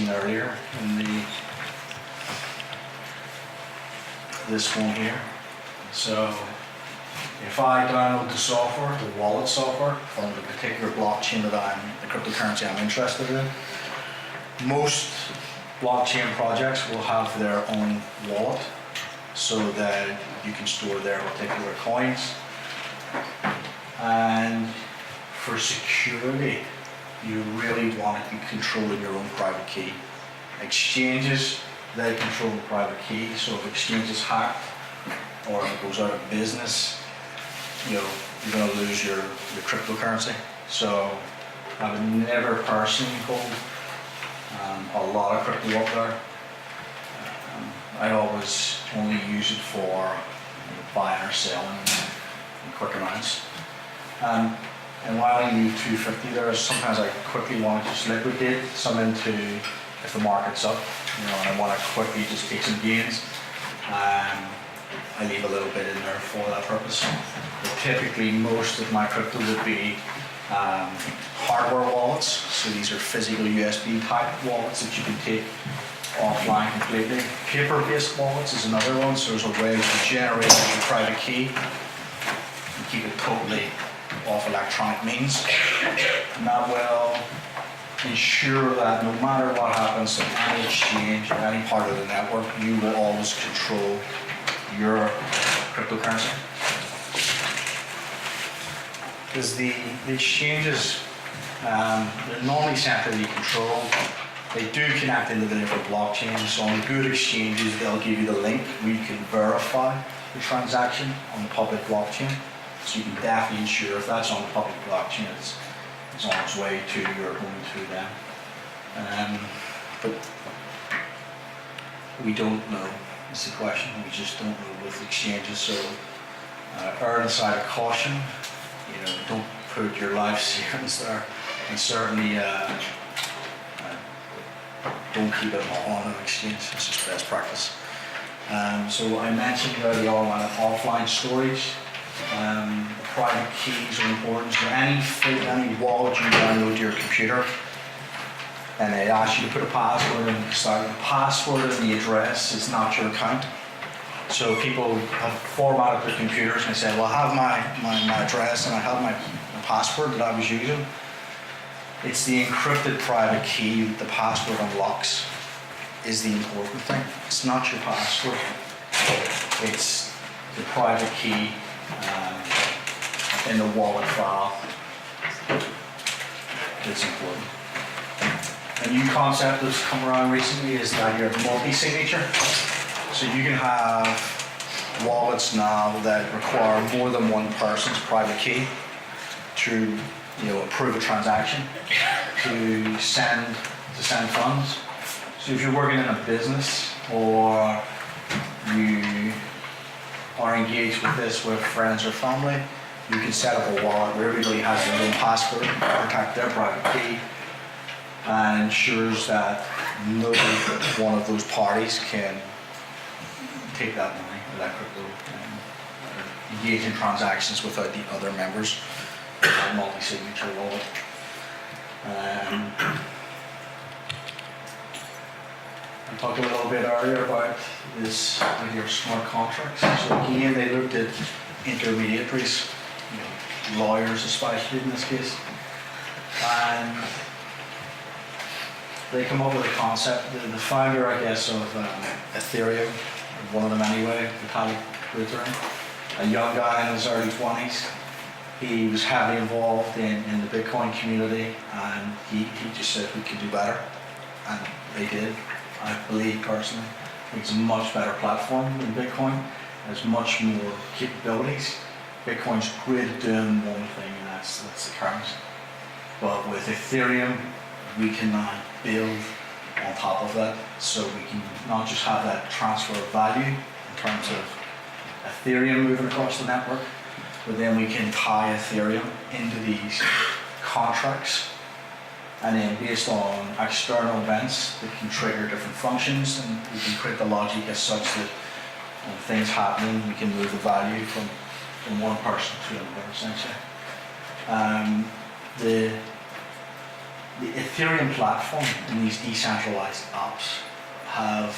earlier in this one here. So if I download the software, the wallet software from the particular blockchain the cryptocurrency I'm interested in, most blockchain projects will have their own wallet so that you can store their particular coins. And for security, you really want to be controlling your own private key. Exchanges, they control the private key, so if exchange is hacked or if it goes out of business, you're going to lose your cryptocurrency. So I would never personally hold a lot of crypto up there. I always only use it for buying or selling in quick amounts. And while I leave 250 there, sometimes I quickly want to just liquidate some into, if the market's up, and I want to quickly just take some gains. I leave a little bit in there for that purpose. But typically, most of my crypto would be hardware wallets. So these are physical USB type wallets that you can take offline completely. Paper-based wallets is another one. So there's a way to generate your private key and keep it totally off electronic means. And that will ensure that no matter what happens in any exchange or any part of the network, you will always control your cryptocurrency. Because the exchanges, they're normally centrally controlled. They do connect into the different blockchains. So on good exchanges, they'll give you the link where you can verify the transaction on the public blockchain. So you can definitely ensure if that's on the public blockchain, it's on its way to your home to them. But we don't know. It's the question. We just don't know with exchanges. So err on the side of caution. Don't put your life savings there, and certainly don't keep it on an exchange. It's just best practice. So I mentioned earlier on offline storage. Private keys are important. So any wallet you download to your computer, and they ask you to put a password in. So the password and the address is not your account. So people have formatted their computers and they say, well, I have my address and I have my password that I was using. It's the encrypted private key that the password unlocks is the important thing. It's not your password. It's the private key in the wallet file that's important. A new concept that's come around recently is the idea of multi-signature. So you can have wallets now that require more than one person's private key to, approve a transaction, to send funds. So if you're working in a business or you are engaged with this with friends or family, you can set up a wallet where everybody has their own password, protect their private key, and ensures that no one of those parties can take that money or that crypto and engage in transactions without the other members of that multi-signature wallet. I talked a little bit earlier about this idea of smart contracts. So again, they looked at intermediaries, lawyers especially in this case, and they come up with a concept. The founder, I guess, of Ethereum, one of them anyway, Vitalik Buterin, a young guy in his early 20s. He was heavily involved in the Bitcoin community, and he just said we could do better, and they did. I believe personally, it's a much better platform than Bitcoin. It has much more capabilities. Bitcoin's great at doing one thing, and that's the currency. But with Ethereum, we can now build on top of that, so we can not just have that transfer of value in terms of Ethereum moving across the network, but then we can tie Ethereum into these contracts, and then based on external events that can trigger different functions, and we can create the logic as such that when things happening, we can move the value from one person to another, essentially. The Ethereum platform and these decentralized apps have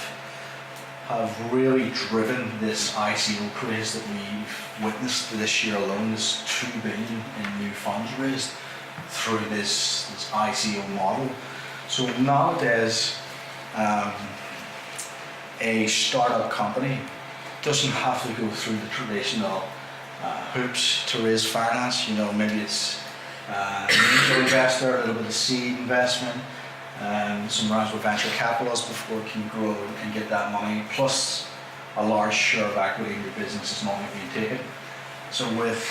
really driven this ICO craze that we've witnessed this year alone. This $2 billion in new funds raised through this ICO model. So nowadays, a startup company doesn't have to go through the traditional hoops to raise finance. Maybe it's an angel investor, a little bit of seed investment, some rounds with venture capitalists before it can grow and get that money, plus a large share of equity in your business is not being taken. So with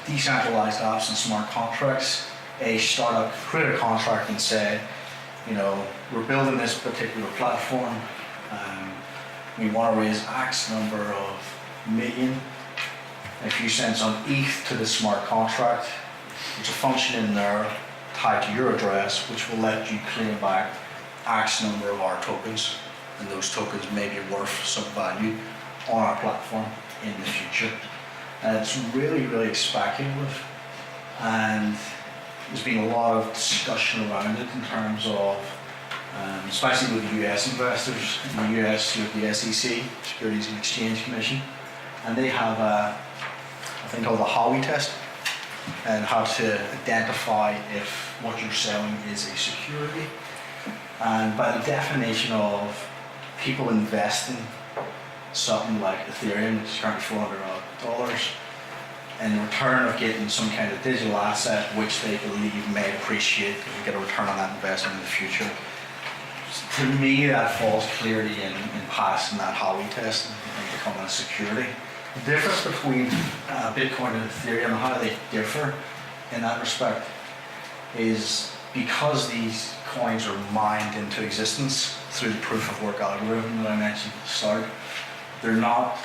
decentralized apps and smart contracts, a startup could create a contract and say, we're building this particular platform, we want to raise X number of million. If you send some ETH to the smart contract, there's a function in there tied to your address which will let you claim back X number of our tokens, and those tokens may be worth some value on our platform in the future. And it's really, really speculative, and there's been a lot of discussion around it in terms of, especially with US investors. In the US, you have the SEC, Securities and Exchange Commission, and they have a thing called the Howey test, and how to identify if what you're selling is a security. And by the definition of people investing something like Ethereum, which is currently $400, in return of getting some kind of digital asset which they believe may appreciate and get a return on that investment in the future. To me, that falls clearly in passing that Howey test and becoming a security. The difference between Bitcoin and Ethereum and how they differ in that respect is because these coins are mined into existence through the proof of work algorithm that I mentioned at the start. They're not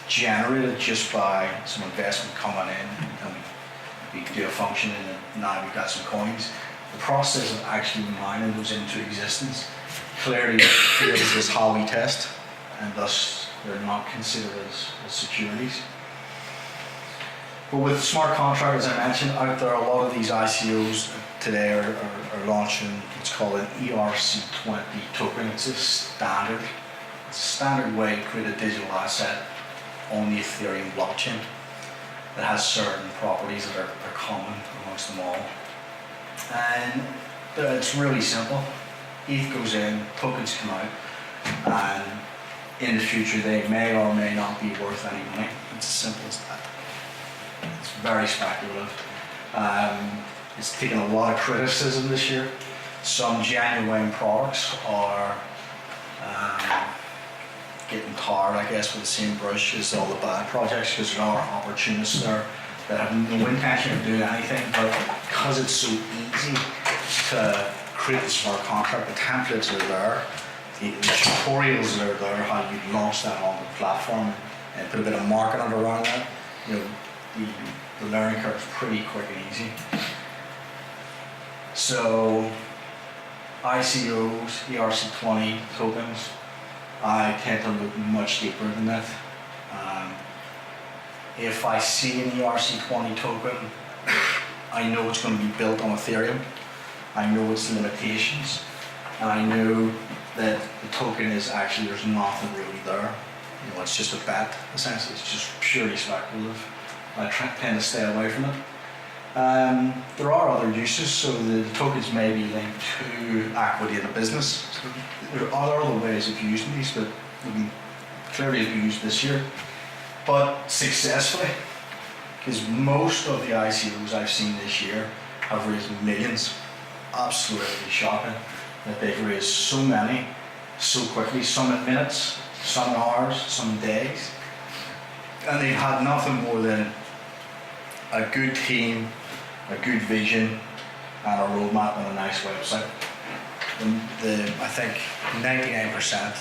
generated just by some investment coming in and we do a function and now we've got some coins. The process of actually mining those into existence clearly fails this Howey test, and thus they're not considered as securities. But with smart contracts, as I mentioned, out there, a lot of these ICOs today are launching what's called an ERC20 token. It's a standard way to create a digital asset on the Ethereum blockchain that has certain properties that are common amongst them all. And it's really simple. ETH goes in, tokens come out, and in the future they may or may not be worth any money. It's as simple as that. It's very speculative. It's taken a lot of criticism this year. Some genuine products are getting tarred, I guess, with the same brush as all the bad projects, because there are opportunists there that have no intention of doing anything, but because it's so easy to create the smart contract, the templates are there, the tutorials are there, how you launch that on the platform and put a bit of marketing around that, you know, the learning curve is pretty quick and easy. So ICOs, ERC20 tokens, I tend to look much deeper than that. If I see an ERC20 token, I know it's going to be built on Ethereum. I know its limitations, and I know that the token is actually, there's nothing really there. You know, it's just a bet, essentially. It's just purely speculative. I tend to stay away from it. There are other uses, so the tokens may be linked to equity in a business. So there are other ways of using these that clearly have been used this year, but successfully, because most of the ICOs I've seen this year have raised millions. Absolutely shocking that they've raised so many so quickly, some in minutes, some in hours, some in days, and they've had nothing more than a good team, a good vision, and a roadmap and a nice website. I think 99%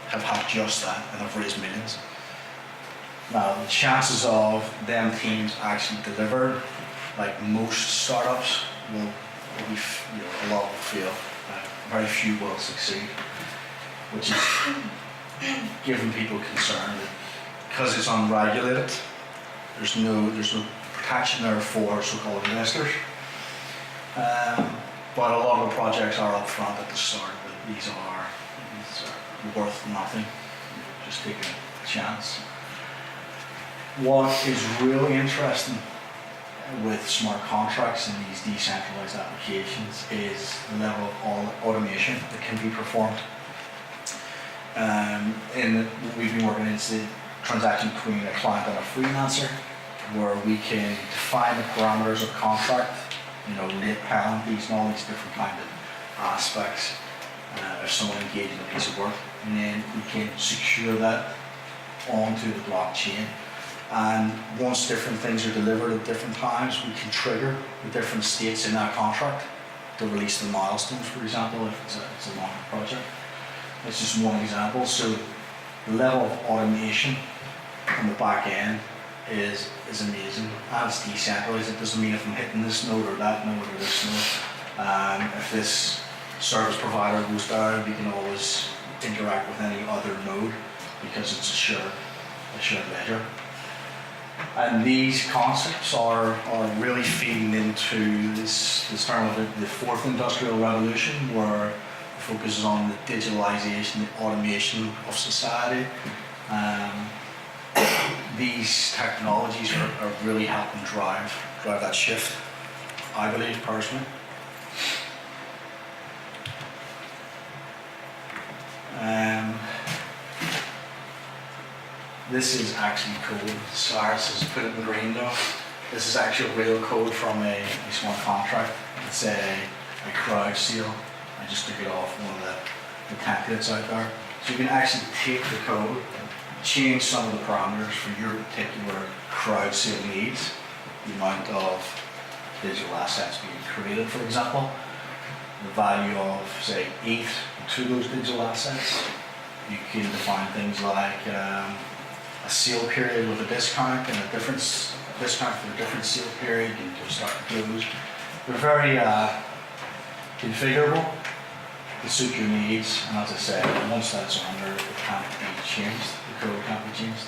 have had just that and have raised millions. Now, the chances of them teams actually deliver, like most startups, will be, you know, a lot will fail. Very few will succeed, which is giving people concern that because it's unregulated, there's no protection there for so-called investors. But a lot of the projects are up front at the start, but these are worth nothing, just taking a chance. What is really interesting with smart contracts and these decentralized applications is the level of automation that can be performed. We've been working into the transaction between a client and a freelancer, where we can define the parameters of contract, you know, late penalties and all these different kind of aspects if someone engages in a piece of work, and then we can secure that onto the blockchain. And once different things are delivered at different times, we can trigger the different states in that contract to release the milestones, for example, if it's a longer project. It's just one example. So the level of automation on the back end is amazing. And it's decentralized. It doesn't mean if I'm hitting this node or that node or this node. If this service provider goes down, we can always interact with any other node because it's a shared ledger. And these concepts are really feeding into this term of the fourth industrial revolution, where the focus is on the digitalization, the automation of society. These technologies are really helping drive that shift, I believe personally. This is actually code. Cyrus has put it in green though. This is actually real code from a smart contract. It's a crowd sale. I just took it off one of the templates out there. So you can actually take the code, change some of the parameters for your particular crowd sale needs, the amount of digital assets being created, for example, the value of, say, ETH to those digital assets. You can define things like a sale period with a discount and a different discount for a different sale period. You can start those. They're very configurable to suit your needs, and as I said, once that's on there, it can't be changed. The code can't be changed.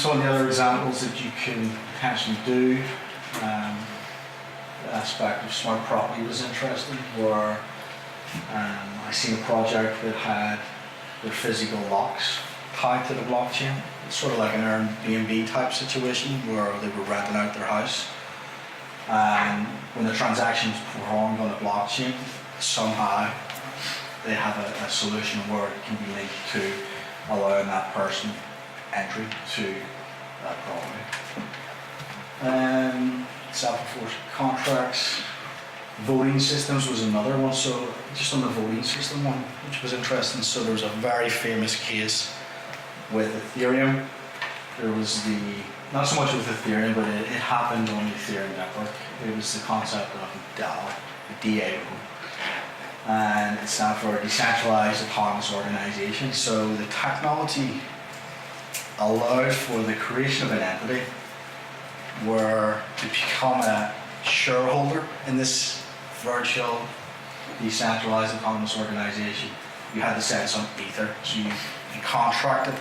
Some of the other examples that you can potentially do, the aspect of smart property was interesting, where I seen a project that had their physical locks tied to the blockchain. It's sort of like an Airbnb type situation where they were renting out their house. And when the transaction is performed on the blockchain, somehow they have a solution where it can be linked to allowing that person entry to that property. Self-enforced contracts. Voting systems was another one, so just on the voting system one, which was interesting. So there was a very famous case with Ethereum. There was not so much with Ethereum, but it happened on the Ethereum network. It was the concept of DAO, the DAO, and it stands for Decentralized Autonomous Organization. So the technology allowed for the creation of an entity where to become a shareholder in this virtual decentralized autonomous organization, you had to send some ether. So you contracted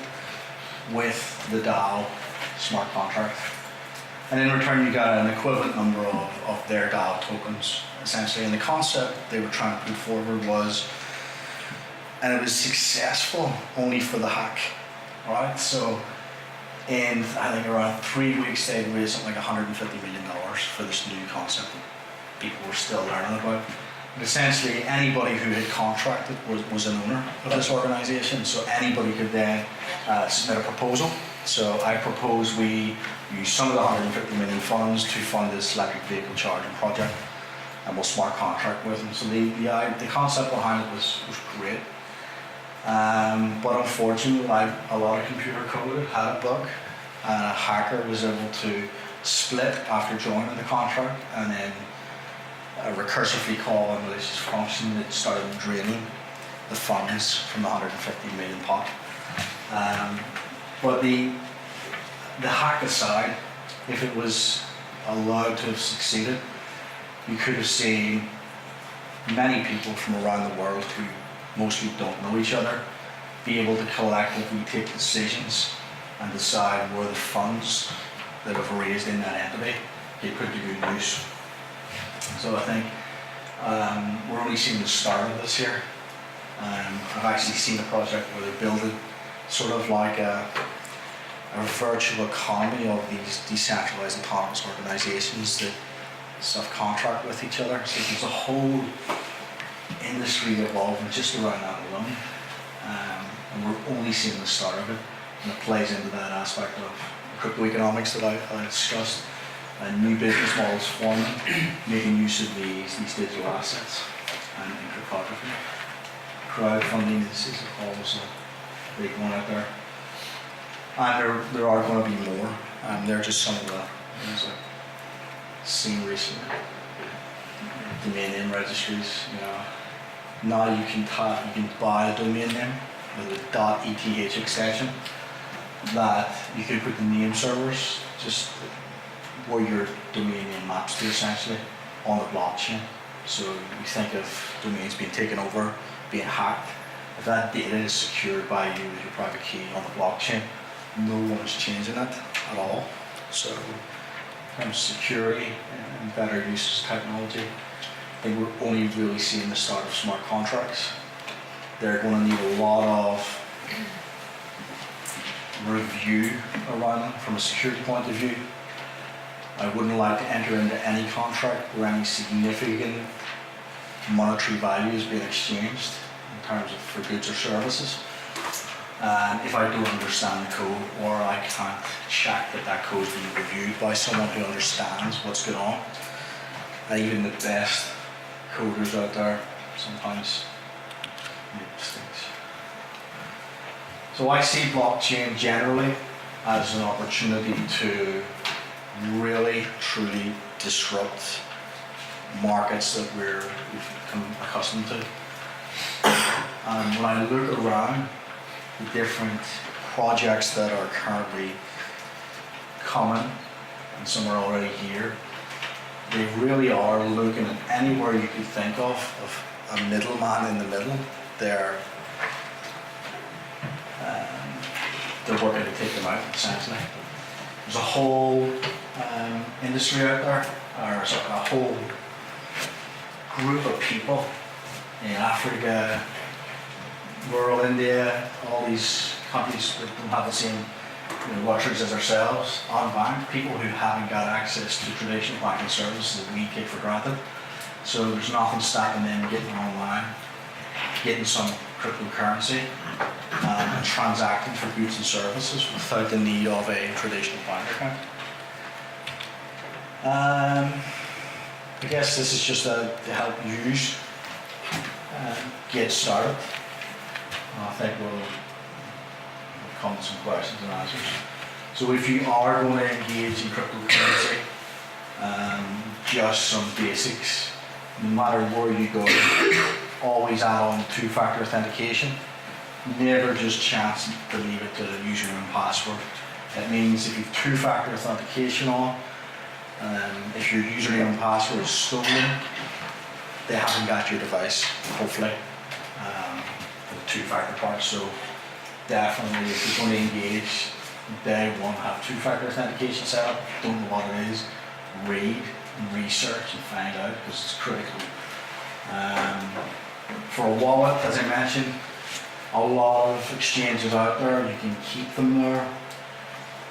with the DAO smart contract. And in return you got an equivalent number of their DAO tokens, essentially. And the concept they were trying to put forward was, and it was successful only for the hack, right? So in, I think around 3 weeks, they'd raised something like $150 million for this new concept that people were still learning about. But essentially, anybody who had contracted was an owner of this organization, so anybody could then submit a proposal. So I propose we use some of the 150 million funds to fund this electric vehicle charging project, and we'll smart contract with them. So the concept behind it was great. But unfortunately, a lot of computer code had a bug, and a hacker was able to split after joining the contract, and then a recursively call a malicious function that started draining the funds from the 150 million pot. But the hack aside, if it was allowed to have succeeded, you could have seen many people from around the world who mostly don't know each other be able to collectively take decisions and decide where the funds that have raised in that entity get put to good use. So I think we're only seeing the start of this here. I've actually seen a project where they're building sort of like a virtual economy of these decentralized autonomous organizations that subcontract with each other. So there's a whole industry evolving just around that alone. And we're only seeing the start of it. And it plays into that aspect of crypto economics that I discussed. New business models forming, making use of these digital assets and cryptography. Crowdfunding is always a big one out there. And there are going to be more. They're just some of the things I've seen recently. Domain name registries, now you can buy a domain name with a .eth extension that you can put the name servers just where your domain name maps to, essentially, on the blockchain. So you think of domains being taken over, being hacked. If that data is secured by you with your private key on the blockchain, no one is changing it at all. So in terms of security and better use of technology, I think we're only really seeing the start of smart contracts. They're going to need a lot of review around them from a security point of view. I wouldn't like to enter into any contract where any significant monetary value is being exchanged in terms of for goods or services. And if I don't understand the code, or I can't check that code is being reviewed by someone who understands what's going on, and even the best coders out there sometimes make mistakes. So I see blockchain generally as an opportunity to really, truly disrupt markets that we've become accustomed to. And when I look around the different projects that are currently coming, and some are already here, they really are looking at anywhere you could think of a middleman in the middle. They're working to take them out, essentially. There's a whole industry out there, or a whole group of people in Africa, rural India, all these companies that don't have the same luxuries as ourselves, unbanked, people who haven't got access to traditional banking services that we take for granted. So there's nothing stopping them getting online, getting some cryptocurrency, and transacting for goods and services without the need of a traditional bank account. I guess this is just to help you get started. I think we'll come to some questions and answers. So if you are going to engage in cryptocurrency, just some basics. No matter where you go, always add on two-factor authentication. Never just chance to leave it to the username and password. It means if you have two-factor authentication on, if your username and password is stolen, they haven't got your device, hopefully, for the two-factor part. So definitely, if you're going to engage, day one, have two-factor authentication set up. Don't know what it is, read and research and find out, because it's critical. For a wallet, as I mentioned, a lot of exchanges out there, you can keep them there.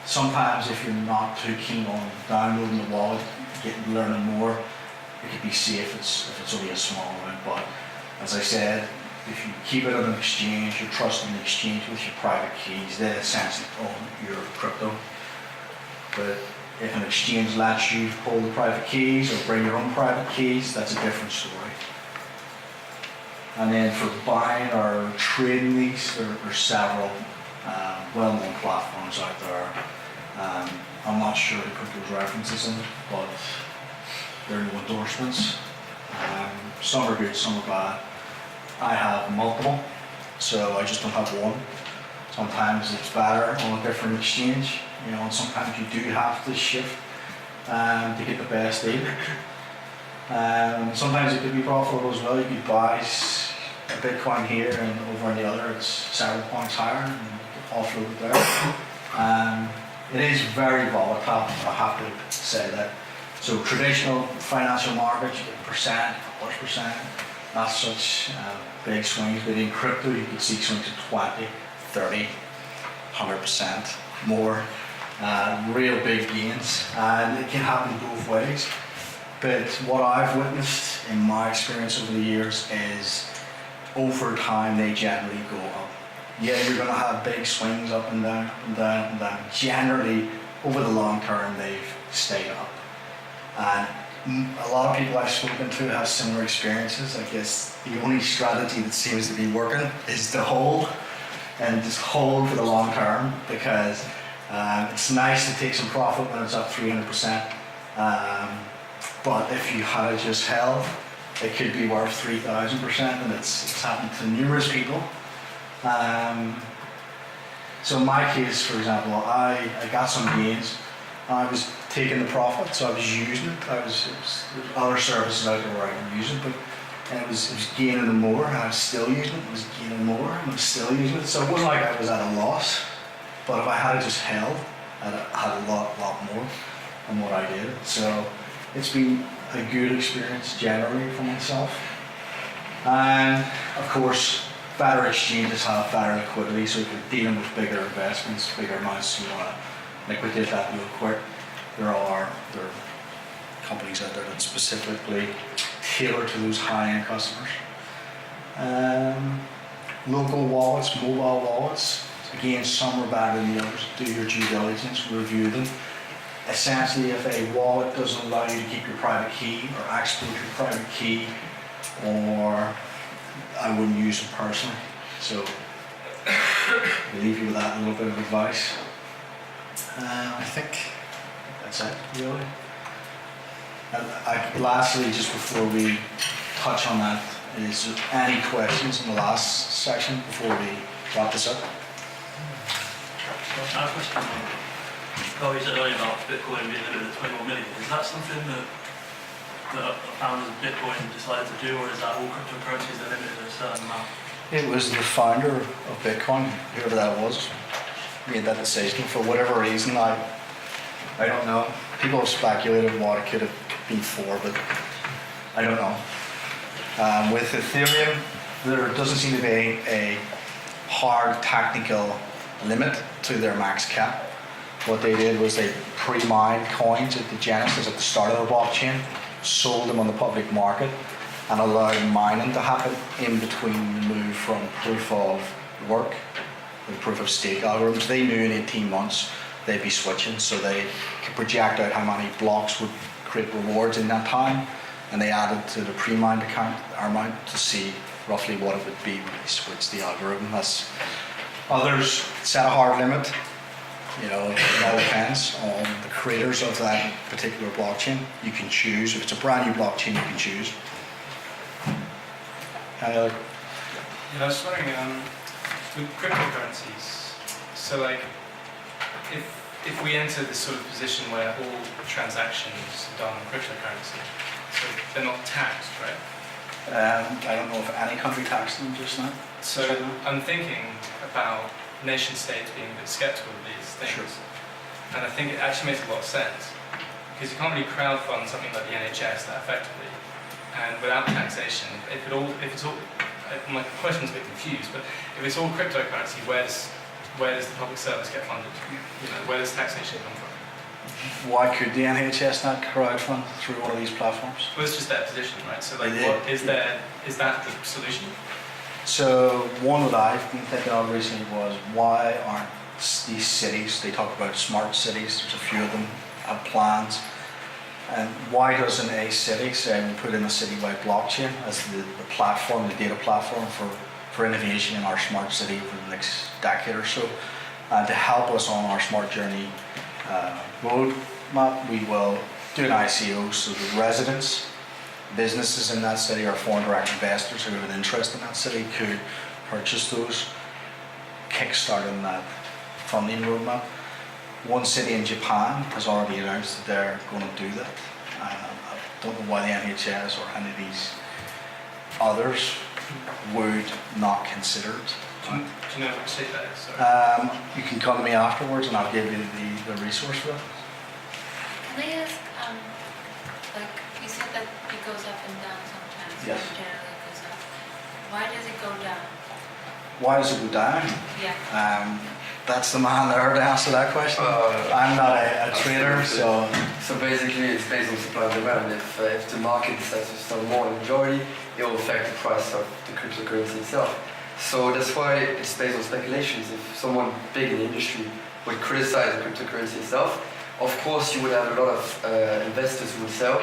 Sometimes if you're not too keen on downloading the wallet, learning more, it could be safe if it's only a small amount. But as I said, if you keep it at an exchange, you're trusting the exchange with your private keys, they essentially own your crypto. But if an exchange lets you hold the private keys or bring your own private keys, that's a different story. And then for buying or trading these, there are several well-known platforms out there. I'm not sure to put those references in, but there are no endorsements. Some are good, some are bad. I have multiple, so I just don't have one. Sometimes it's better on a different exchange, and sometimes you do have to shift to get the best deal. Sometimes it could be profitable as well. You could buy a Bitcoin here and over on the other it's several points higher and offload it there. It is very volatile, I have to say that. So traditional financial markets, you get percent, %, not such big swings, but in crypto you can see swings of 20, 30, 100% more, real big gains, and it can happen both ways. But what I've witnessed in my experience over the years is over time they generally go up. Yeah, you're going to have big swings up and down, and down, and down. Generally, over the long term, they've stayed up. And a lot of people I've spoken to have similar experiences. I guess the only strategy that seems to be working is to hold, and just hold for the long term, because it's nice to take some profit when it's up 300%. But if you had just held, it could be worth 3,000%, and it's happened to numerous people. So in my case, for example, I got some gains. I was taking the profit, so I was using it. There's other services out there where I can use it, but it was gaining more, and I was still using it. It was gaining more, and I was still using it. So it wasn't like I was at a loss. But if I had just held, I'd had a lot more than what I did. So it's been a good experience generally for myself. And of course, better exchanges have better liquidity, so if you're dealing with bigger investments, bigger amounts, you want to liquidate that real quick. There are companies out there that specifically tailor to those high-end customers. Local wallets, mobile wallets, again, some are better than the others. Do your due diligence, review them. Essentially, if a wallet doesn't allow you to keep your private key or export your private key, or I wouldn't use them personally. So I'll leave you with that little bit of advice. I think that's it, really. Lastly, just before we touch on that, is there any questions in the last section before we wrap this up? I have a question. You said earlier about Bitcoin being limited at 21 million. Is that something that the founders of Bitcoin decided to do, or is that all cryptocurrencies are limited at a certain amount? It was the founder of Bitcoin, whoever that was, made that decision. For whatever reason, I don't know. People have speculated what it could have been for, but I don't know. With Ethereum, there doesn't seem to be a hard technical limit to their max cap. What they did was they pre-mined coins at the genesis, at the start of their blockchain, sold them on the public market, and allowed mining to happen in between the move from proof of work and proof of stake algorithms. They knew in 18 months they'd be switching, so they could project out how many blocks would create rewards in that time, and they added to the pre-mined account amount to see roughly what it would be when they switched the algorithm. That's others set a hard limit. You know, it all depends on the creators of that particular blockchain. You can choose, if it's a brand new blockchain, you can choose. Yeah, I was wondering, with cryptocurrencies, so like, if we enter this sort of position where all transactions are done on cryptocurrency, so they're not taxed, right? I don't know if any country taxed them just now. So I'm thinking about nation states being a bit skeptical of these things. Sure. And I think it actually makes a lot of sense, because you can't really crowdfund something like the NHS that effectively, and without taxation. My question's a bit confused, but if it's all cryptocurrency, where does the public service get funded? You know, where does taxation come from? Why could the NHS not crowdfund through one of these platforms? Well, it's just their position, right? So, like, Yeah. is that the solution? So one that I've been thinking of recently was, why aren't these cities, they talk about smart cities, there's a few of them, have plans, and why doesn't a city say we put in a citywide blockchain as the platform, the data platform for innovation in our smart city for the next decade or so, to help us on our smart journey roadmap. We will do an ICO so the residents, businesses in that city, or foreign direct investors who have an interest in that city could purchase those, kickstarting that funding roadmap. One city in Japan has already announced that they're going to do that. I don't know why the NHS or any of these others would not consider it. Do you know which city that is? Sorry. You can come to me afterwards and I'll give you the resource for that. Can I ask, like, you said that it goes up and down sometimes. Yes. Generally it goes up. Why does it go down? Why does it go down? Yeah. That's the man there to answer that question. I'm not a trader, so... So basically it's based on supply and demand. If the market decides to sell more in majority, it will affect the price of the cryptocurrency itself. So that's why it's based on speculations. If someone big in the industry would criticize the cryptocurrency itself, of course you would have a lot of investors who would sell,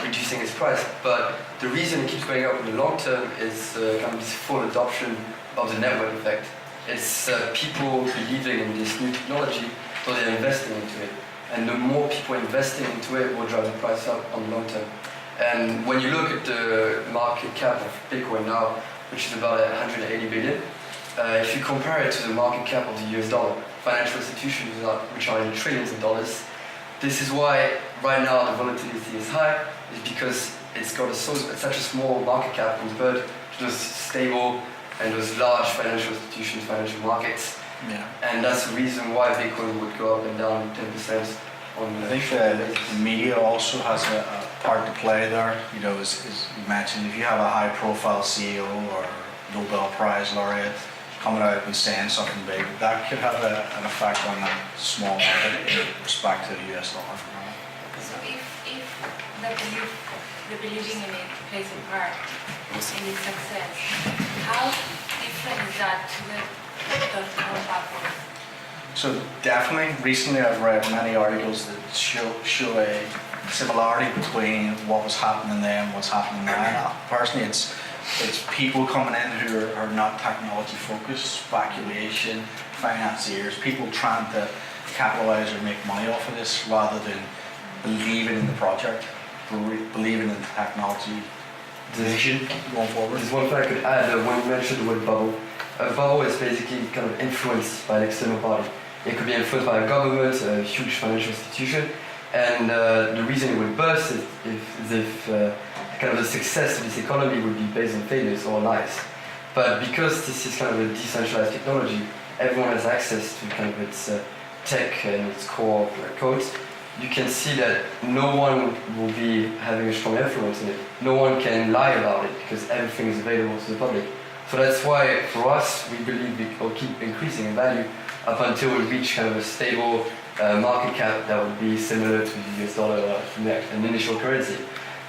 reducing its price. But the reason it keeps going up in the long term is kind of this full adoption of the network effect. It's people believing in this new technology, so they're investing into it. And the more people investing into it will drive the price up on the long term. And when you look at the market cap of Bitcoin now, which is about 180 billion, if you compare it to the market cap of the US dollar, financial institutions which are in trillions of dollars, this is why right now the volatility is high, is because it's got such a small market cap compared to those stable and those large financial institutions, financial markets. Yeah. And that's the reason why Bitcoin would go up and down 10% on I think the media also has a part to play there. You know, as you mentioned, if you have a high-profile CEO or Nobel Prize laureate coming out and saying something big, that could have an effect on that small market in respect to the US dollar. So if the believing in it plays a part in its success, how different is that to the .com platform? So definitely, recently I've read many articles that show a similarity between what was happening then and what's happening now. Personally, it's people coming in who are not technology focused, speculation, financiers, people trying to capitalize or make money off of this rather than believing in the project, believing in the technology vision going forward. There's one thing I could add when you mentioned the word bubble. A bubble is basically kind of influenced by an external party. It could be influenced by a government, a huge financial institution, and the reason it would burst is if kind of the success of this economy would be based on failures or lies. But because this is kind of a decentralized technology, everyone has access to kind of its tech and its core codes. You can see that no one will be having a strong influence in it. No one can lie about it because everything is available to the public. So that's why, for us, we believe it will keep increasing in value up until we reach kind of a stable market cap that would be similar to the US dollar an initial currency.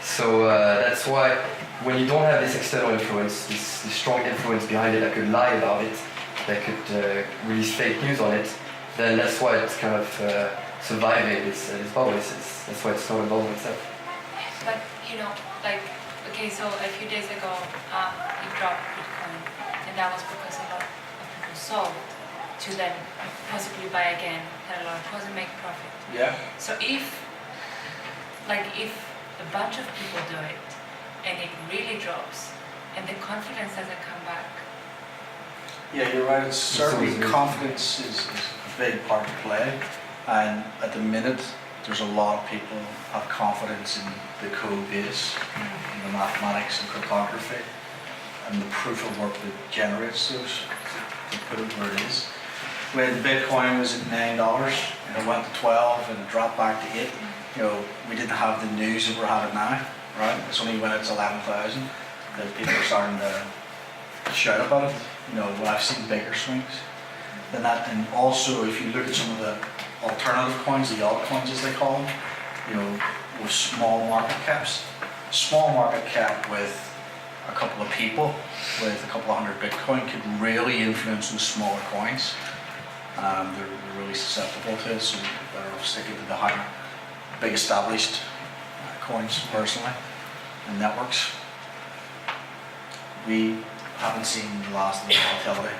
So that's why when you don't have this external influence, this strong influence behind it that could lie about it, that could release fake news on it, then that's why it's kind of surviving this bubble. That's why it's not a bubble itself. But like, okay, so a few days ago, it dropped Bitcoin, and that was because a lot of people sold to then possibly buy again, had a lot of profit, make profit. Yeah. So if a bunch of people do it, and it really drops, and the confidence doesn't come back, Yeah, you're right. It's certainly confidence is a big part to play, and at the minute, there's a lot of people have confidence in the code base, in the mathematics and cryptography, and the proof of work that generates those to put it where it is. When Bitcoin was at $9 and it went to 12 and it dropped back to 8, we didn't have the news that we're having now, right? It's only when it's 11,000 that people are starting to shout about it. Well, I've seen bigger swings than that. And also, if you look at some of the alternative coins, the altcoins as they call them, with small market caps. Small market cap with a couple of people, with a couple of hundred Bitcoin, could really influence those smaller coins. They're really susceptible to it, so you're better off sticking to the higher, big established coins personally, and networks. We haven't seen the last of the volatility.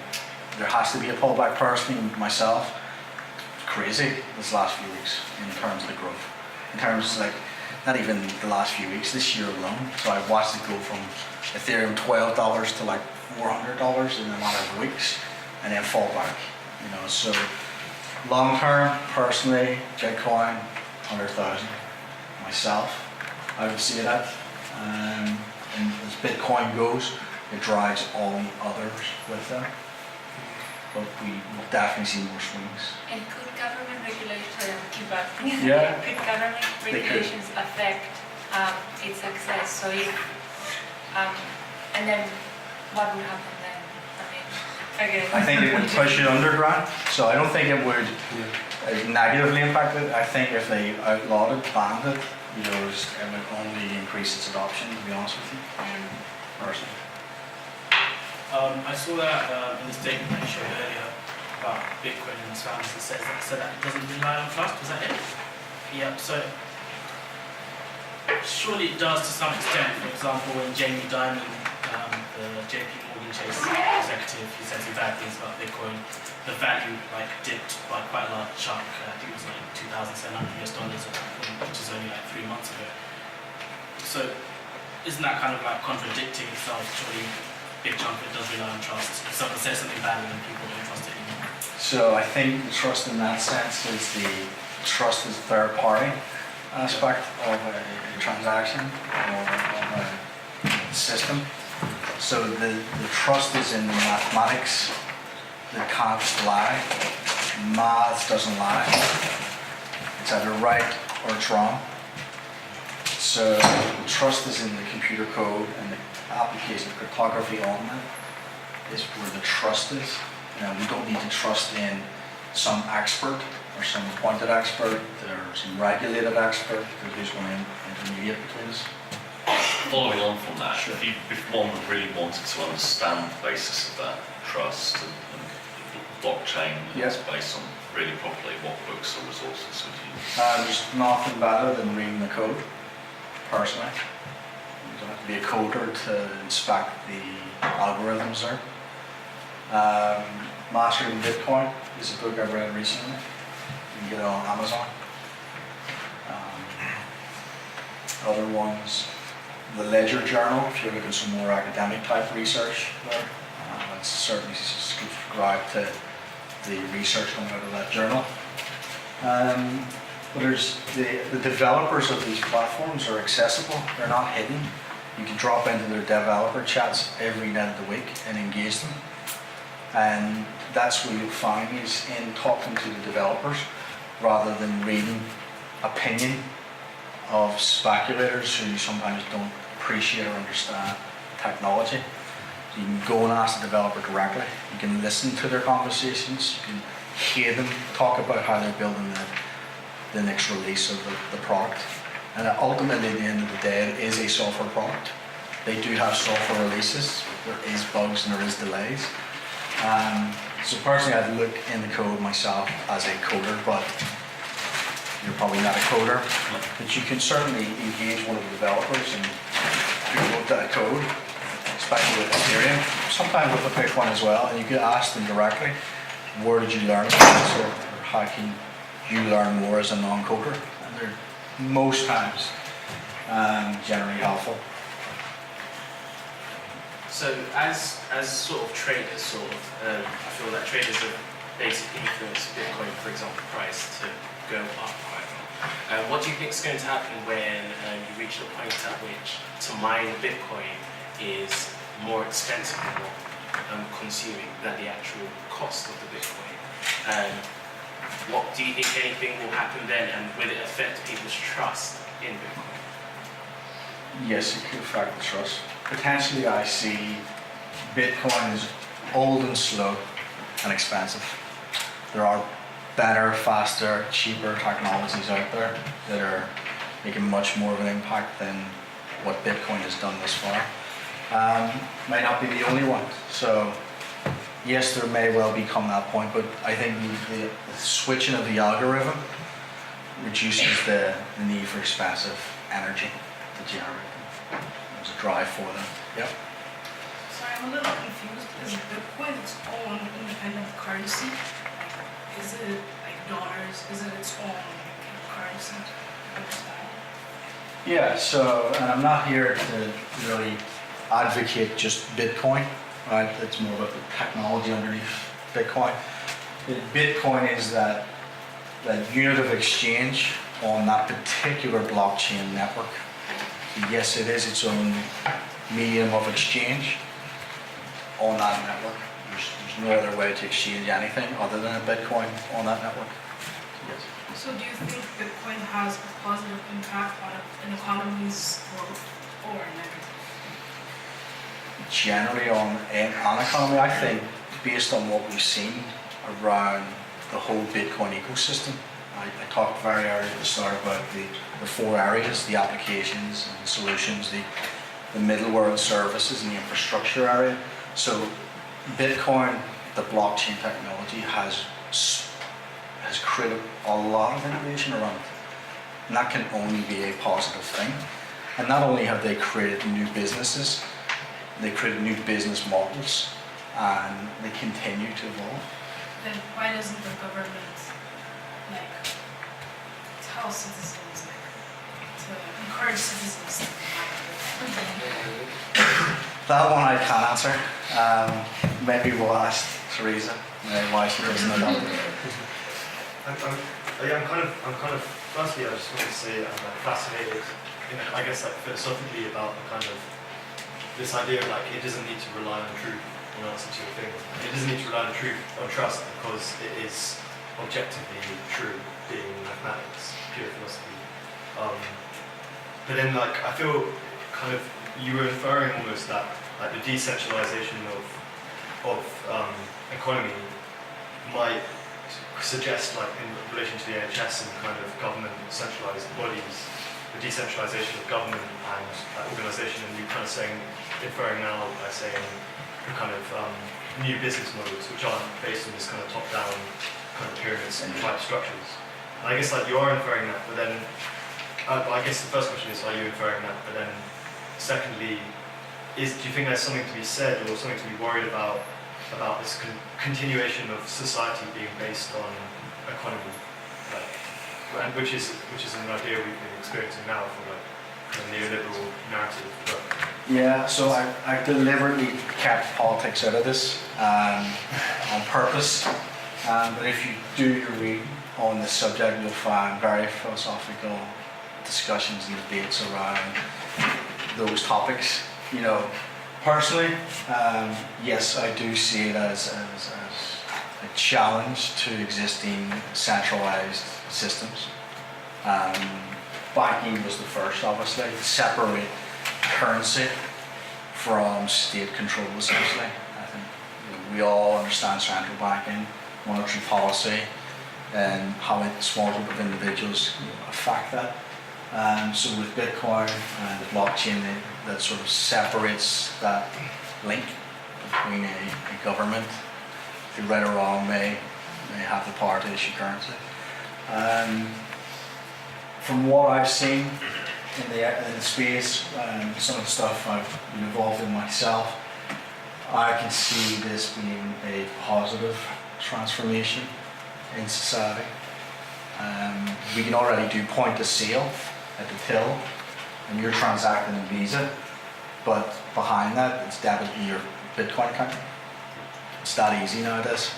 There has to be a pullback personally, myself. Crazy this last few weeks in terms of the growth. In terms of not even the last few weeks, this year alone. So I watched it go from Ethereum $12 to like $400 in a matter of weeks, and then fall back. So long term, personally, Bitcoin 100,000. Myself, I would see that. And as Bitcoin goes, it drives all the others with them. But we will definitely see more swings. and could government regulations, keep asking, Yeah. could government They could. regulations affect its success? So if, and then what would happen then? I think it would push it underground, so I don't think it would negatively impact it. I think if they outlawed it, banned it, it would only increase its adoption, to be honest with you, personally. I saw that in the statement that you showed earlier about Bitcoin and its founders, it said that it doesn't rely on trust. Was that it? Yeah. So surely it does to some extent. For example, when Jamie Dimon, the JP Morgan Chase executive, he said some bad things about Bitcoin, the value dipped by quite a large chunk. I think it was like $2,700 at that point, which is only 3 months ago. So isn't that kind of contradicting itself? Surely big chunk of it does rely on trust. If someone says something bad, then people don't trust it anymore. So I think the trust in that sense is the trust is third party aspect of a transaction or of a system. So the trust is in the mathematics that can't lie. Math doesn't lie. It's either right or it's wrong. So the trust is in the computer code and the application of cryptography on that is where the trust is. We don't need to trust in some expert or some appointed expert or some regulated expert because who's going to intermediate between us. Following on from that, Sure. if one really wanted to understand the basis of that trust and blockchain that's based on really properly, what books or resources would you use? There's nothing better than reading the code, personally. You don't have to be a coder to inspect the algorithms there. Mastering Bitcoin is a book I've read recently. You can get it on Amazon. Other ones, the Ledger Journal, if you're looking for some more academic type research there. That's certainly subscribed to the research coming out of that journal. But there's the developers of these platforms are accessible. They're not hidden. You can drop into their developer chats every night of the week and engage them. And that's where you'll find is in talking to the developers rather than reading opinion of speculators who sometimes don't appreciate or understand technology. You can go and ask the developer directly. You can listen to their conversations. You can hear them talk about how they're building the next release of the product. And ultimately, at the end of the day, it is a software product. They do have software releases. There is bugs and there is delays. So personally, I'd look in the code myself as a coder, but you're probably not a coder. But you can certainly engage one of the developers and look at a code, especially with Ethereum, sometimes with the Bitcoin as well, and you could ask them directly, where did you learn this, or how can you learn more as a non-coder? And they're most times generally helpful. So as sort of traders, I feel that traders have basically influenced Bitcoin, for example, price to go up quite a lot. What do you think is going to happen when you reach the point at which to mine Bitcoin is more expensive than what I'm consuming than the actual cost of the Bitcoin? What do you think anything will happen then, and will it affect people's trust in Bitcoin? Yes, it could affect the trust. Potentially, I see Bitcoin is old and slow and expensive. There are better, faster, cheaper technologies out there that are making much more of an impact than what Bitcoin has done thus far. Might not be the only one. So yes, there may well become that point, but I think the switching of the algorithm reduces the need for expensive energy to generate them. There's a drive for them. Yep. Sorry, I'm a little confused. Is Bitcoin its own independent currency? Is it like dollars? Is it its own currency? Yeah, so, and I'm not here to really advocate just Bitcoin, right? It's more about the technology underneath Bitcoin. Bitcoin is that unit of exchange on that particular blockchain network. Yes, it is its own medium of exchange on that network. There's no other way to exchange anything other than a Bitcoin on that network. Yes. So do you think Bitcoin has a positive impact on an economy's growth or negative? Generally on an economy, I think, based on what we've seen around the whole Bitcoin ecosystem. I talked very early at the start about the four areas, the applications and the solutions, the middleware and services and the infrastructure area. So Bitcoin, the blockchain technology, has created a lot of innovation around it. And that can only be a positive thing. And not only have they created new businesses, they created new business models, and they continue to evolve. Then why doesn't the government tell citizens, to encourage citizens to buy Bitcoin? That one I can't answer. Maybe we'll ask Teresa why she doesn't know that. I'm kind of. Firstly, I just want to say I'm fascinated, I guess, philosophically about the kind of this idea of it doesn't need to rely on truth in answer to your thing. It doesn't need to rely on trust because it is objectively true, being mathematics, pure philosophy. But then, I feel kind of you were inferring almost that the decentralization of economy might suggest, in relation to the NHS and kind of government centralized bodies, the decentralization of government and organisation, and you kind of inferring now by saying the kind of new business models which aren't based on this kind of top-down kind of pyramids and type structures. And I guess you are inferring that, but then I guess the first question is, are you inferring that? But then secondly, do you think there's something to be said or something to be worried about this continuation of society being based on economy, and which is an idea we've been experiencing now from a neoliberal narrative. Yeah, so I deliberately kept politics out of this on purpose. But if you do your reading on this subject, you'll find very philosophical discussions and debates around those topics. Personally, yes, I do see it as a challenge to existing centralized systems. Banking was the first, obviously, to separate currency from state control, essentially. I think we all understand central banking monetary policy and how a small group of individuals affect that. So with Bitcoin and the blockchain, that sort of separates that link between a government, who right or wrong may have the power to issue currency. From what I've seen in the space, some of the stuff I've been involved in myself, I can see this being a positive transformation in society. We can already do point of sale at the till, and you're transacting in Visa, but behind that, it's debiting your Bitcoin account. It's that easy nowadays.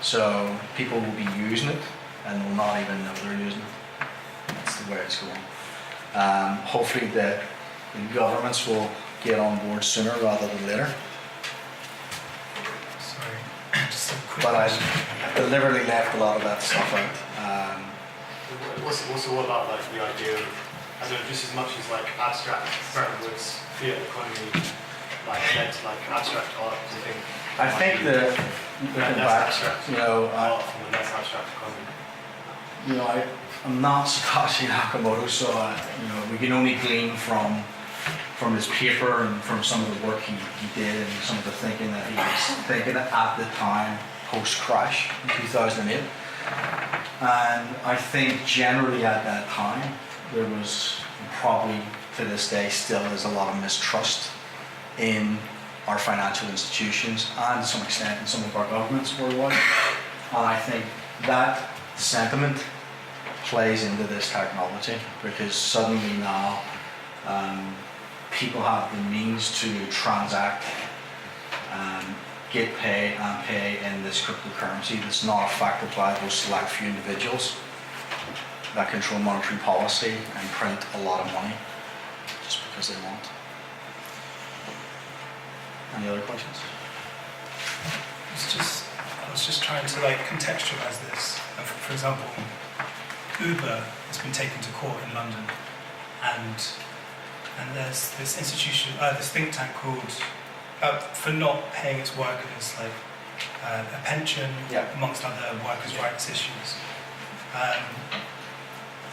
So people will be using it and will not even know they're using it. That's the way it's going. Hopefully the governments will get on board sooner rather than later. Sorry, just a quick But I question. deliberately left a lot of that stuff out. What's all about like the idea of, I don't know, just as much as like abstract Bretton Woods fiat economy, like led to like abstract art, do you think? I think that looking back, abstract art from the less abstract economy. I'm not Satoshi Nakamoto, so we can only glean from his paper and from some of the work he did and some of the thinking that he was thinking at the time post-crash in 2008. And I think generally at that time there was probably to this day still is a lot of mistrust in our financial institutions and to some extent in some of our governments worldwide. And I think that sentiment plays into this technology because suddenly now people have the means to transact, get paid and pay in this cryptocurrency that's not affected by those select few individuals that control monetary policy and print a lot of money just because they want. Any other questions? I was just trying to like contextualize this. For example, Uber has been taken to court in London, and there's this institution, this think tank called for not paying its workers like a pension, amongst other workers' rights issues.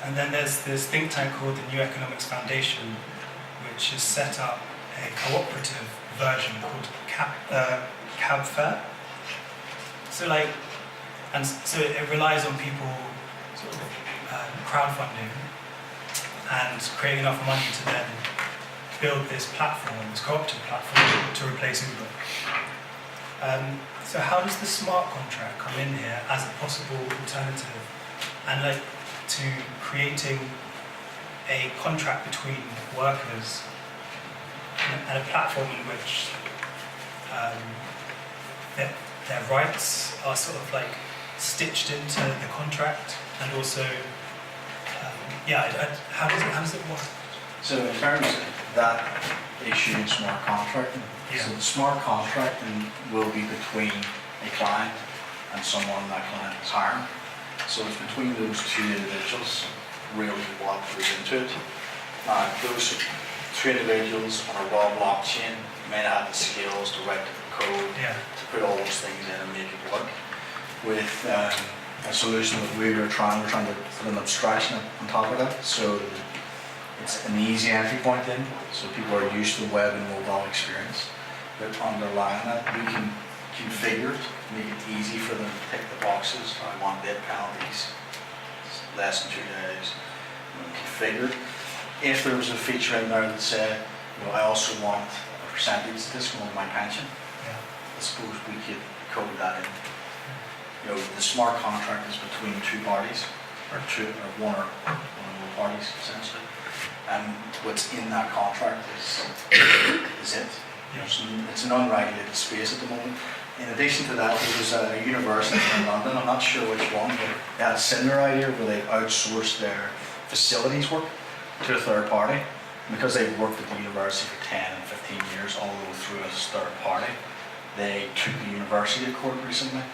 And then there's this think tank called the New Economics Foundation, which has set up a cooperative version called CabFair. So it relies on people sort of crowdfunding and creating enough money to then build this platform, this cooperative platform to replace Uber. So how does the smart contract come in here as a possible alternative and to creating a contract between workers and a platform in which their rights are sort of like stitched into the contract, and also, how does it work? So in terms of that issue in smart contracting, so the smart contracting will be between a client and someone that client is hiring. So it's between those two individuals really what goes into it. Those two individuals on a raw blockchain may not have the skills to write the code, to put all those things in and make it work. With a solution that we're trying to put an abstraction on top of that, so it's an easy entry point in, so people are used to the web and mobile experience. But underlying that, we can configure it, make it easy for them to tick the boxes. I want bid penalties, less than 2 days. Configure it. If there was a feature in there that said, I also want a percentage discount on my pension, I suppose we could code that in. The smart contract is between two parties, or one or more parties essentially. And what's in that contract is it. It's an unregulated space at the moment. In addition to that, there was a university in London, I'm not sure which one, but they had a similar idea where they outsourced their facilities work to a third party. Because they've worked at the university for 10 and 15 years, all the way through as a third party, they took the university to court recently.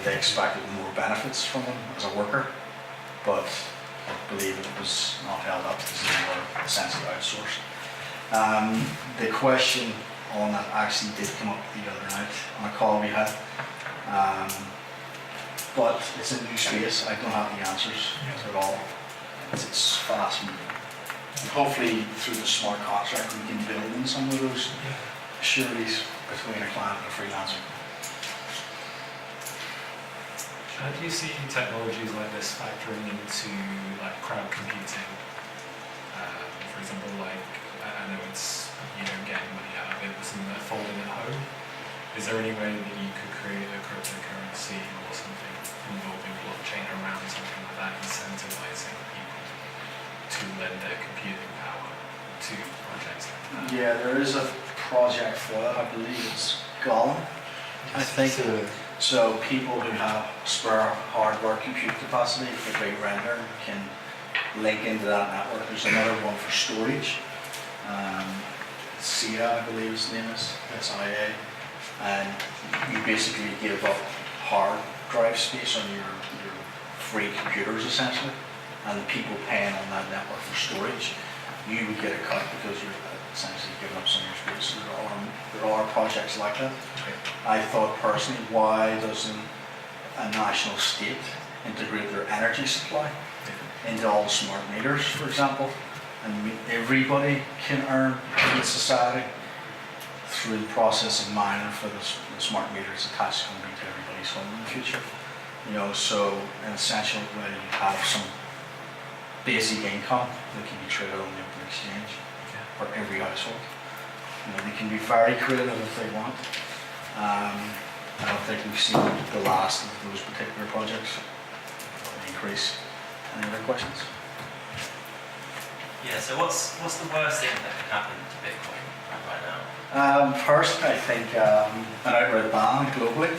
They expected more benefits from them as a worker, but I believe it was not held up because they were essentially outsourced. The question on that actually did come up the other night on a call we had. but it's a new space. I don't have the answers at all. It's fast moving. And hopefully through the smart contract we can build in some of those sureties between a client and a freelancer. How do you see technologies like this factoring into like crowd computing? For example, like I know it's you don't get any money out of it, but something like folding at home. Is there any way that you could create a cryptocurrency or something involving blockchain around something like that, incentivizing people to lend their computing power to projects like that? Yeah, there is a project for that. I believe it's Gollum. I think so. People who have spare hardware compute capacity for big render can link into that network. There's another one for storage. SIA, I believe his name is. SIA. And you basically give up hard drive space on your free computers essentially, and the people paying on that network for storage, you would get a cut because you're essentially giving up some of your space. So there are projects like that. I thought personally, why doesn't a national state integrate their energy supply into all the smart meters, for example, and everybody can earn in society through the process of mining for the smart meters attached going to be to everybody's home in the future. You know, so an essential way you have some basic income that can be traded on the open exchange for every household. You know, they can be very creative if they want. I don't think we've seen the last of those particular projects increase. Any other questions? Yeah, so what's the worst thing that can happen to Bitcoin right now? First, I think an outright ban globally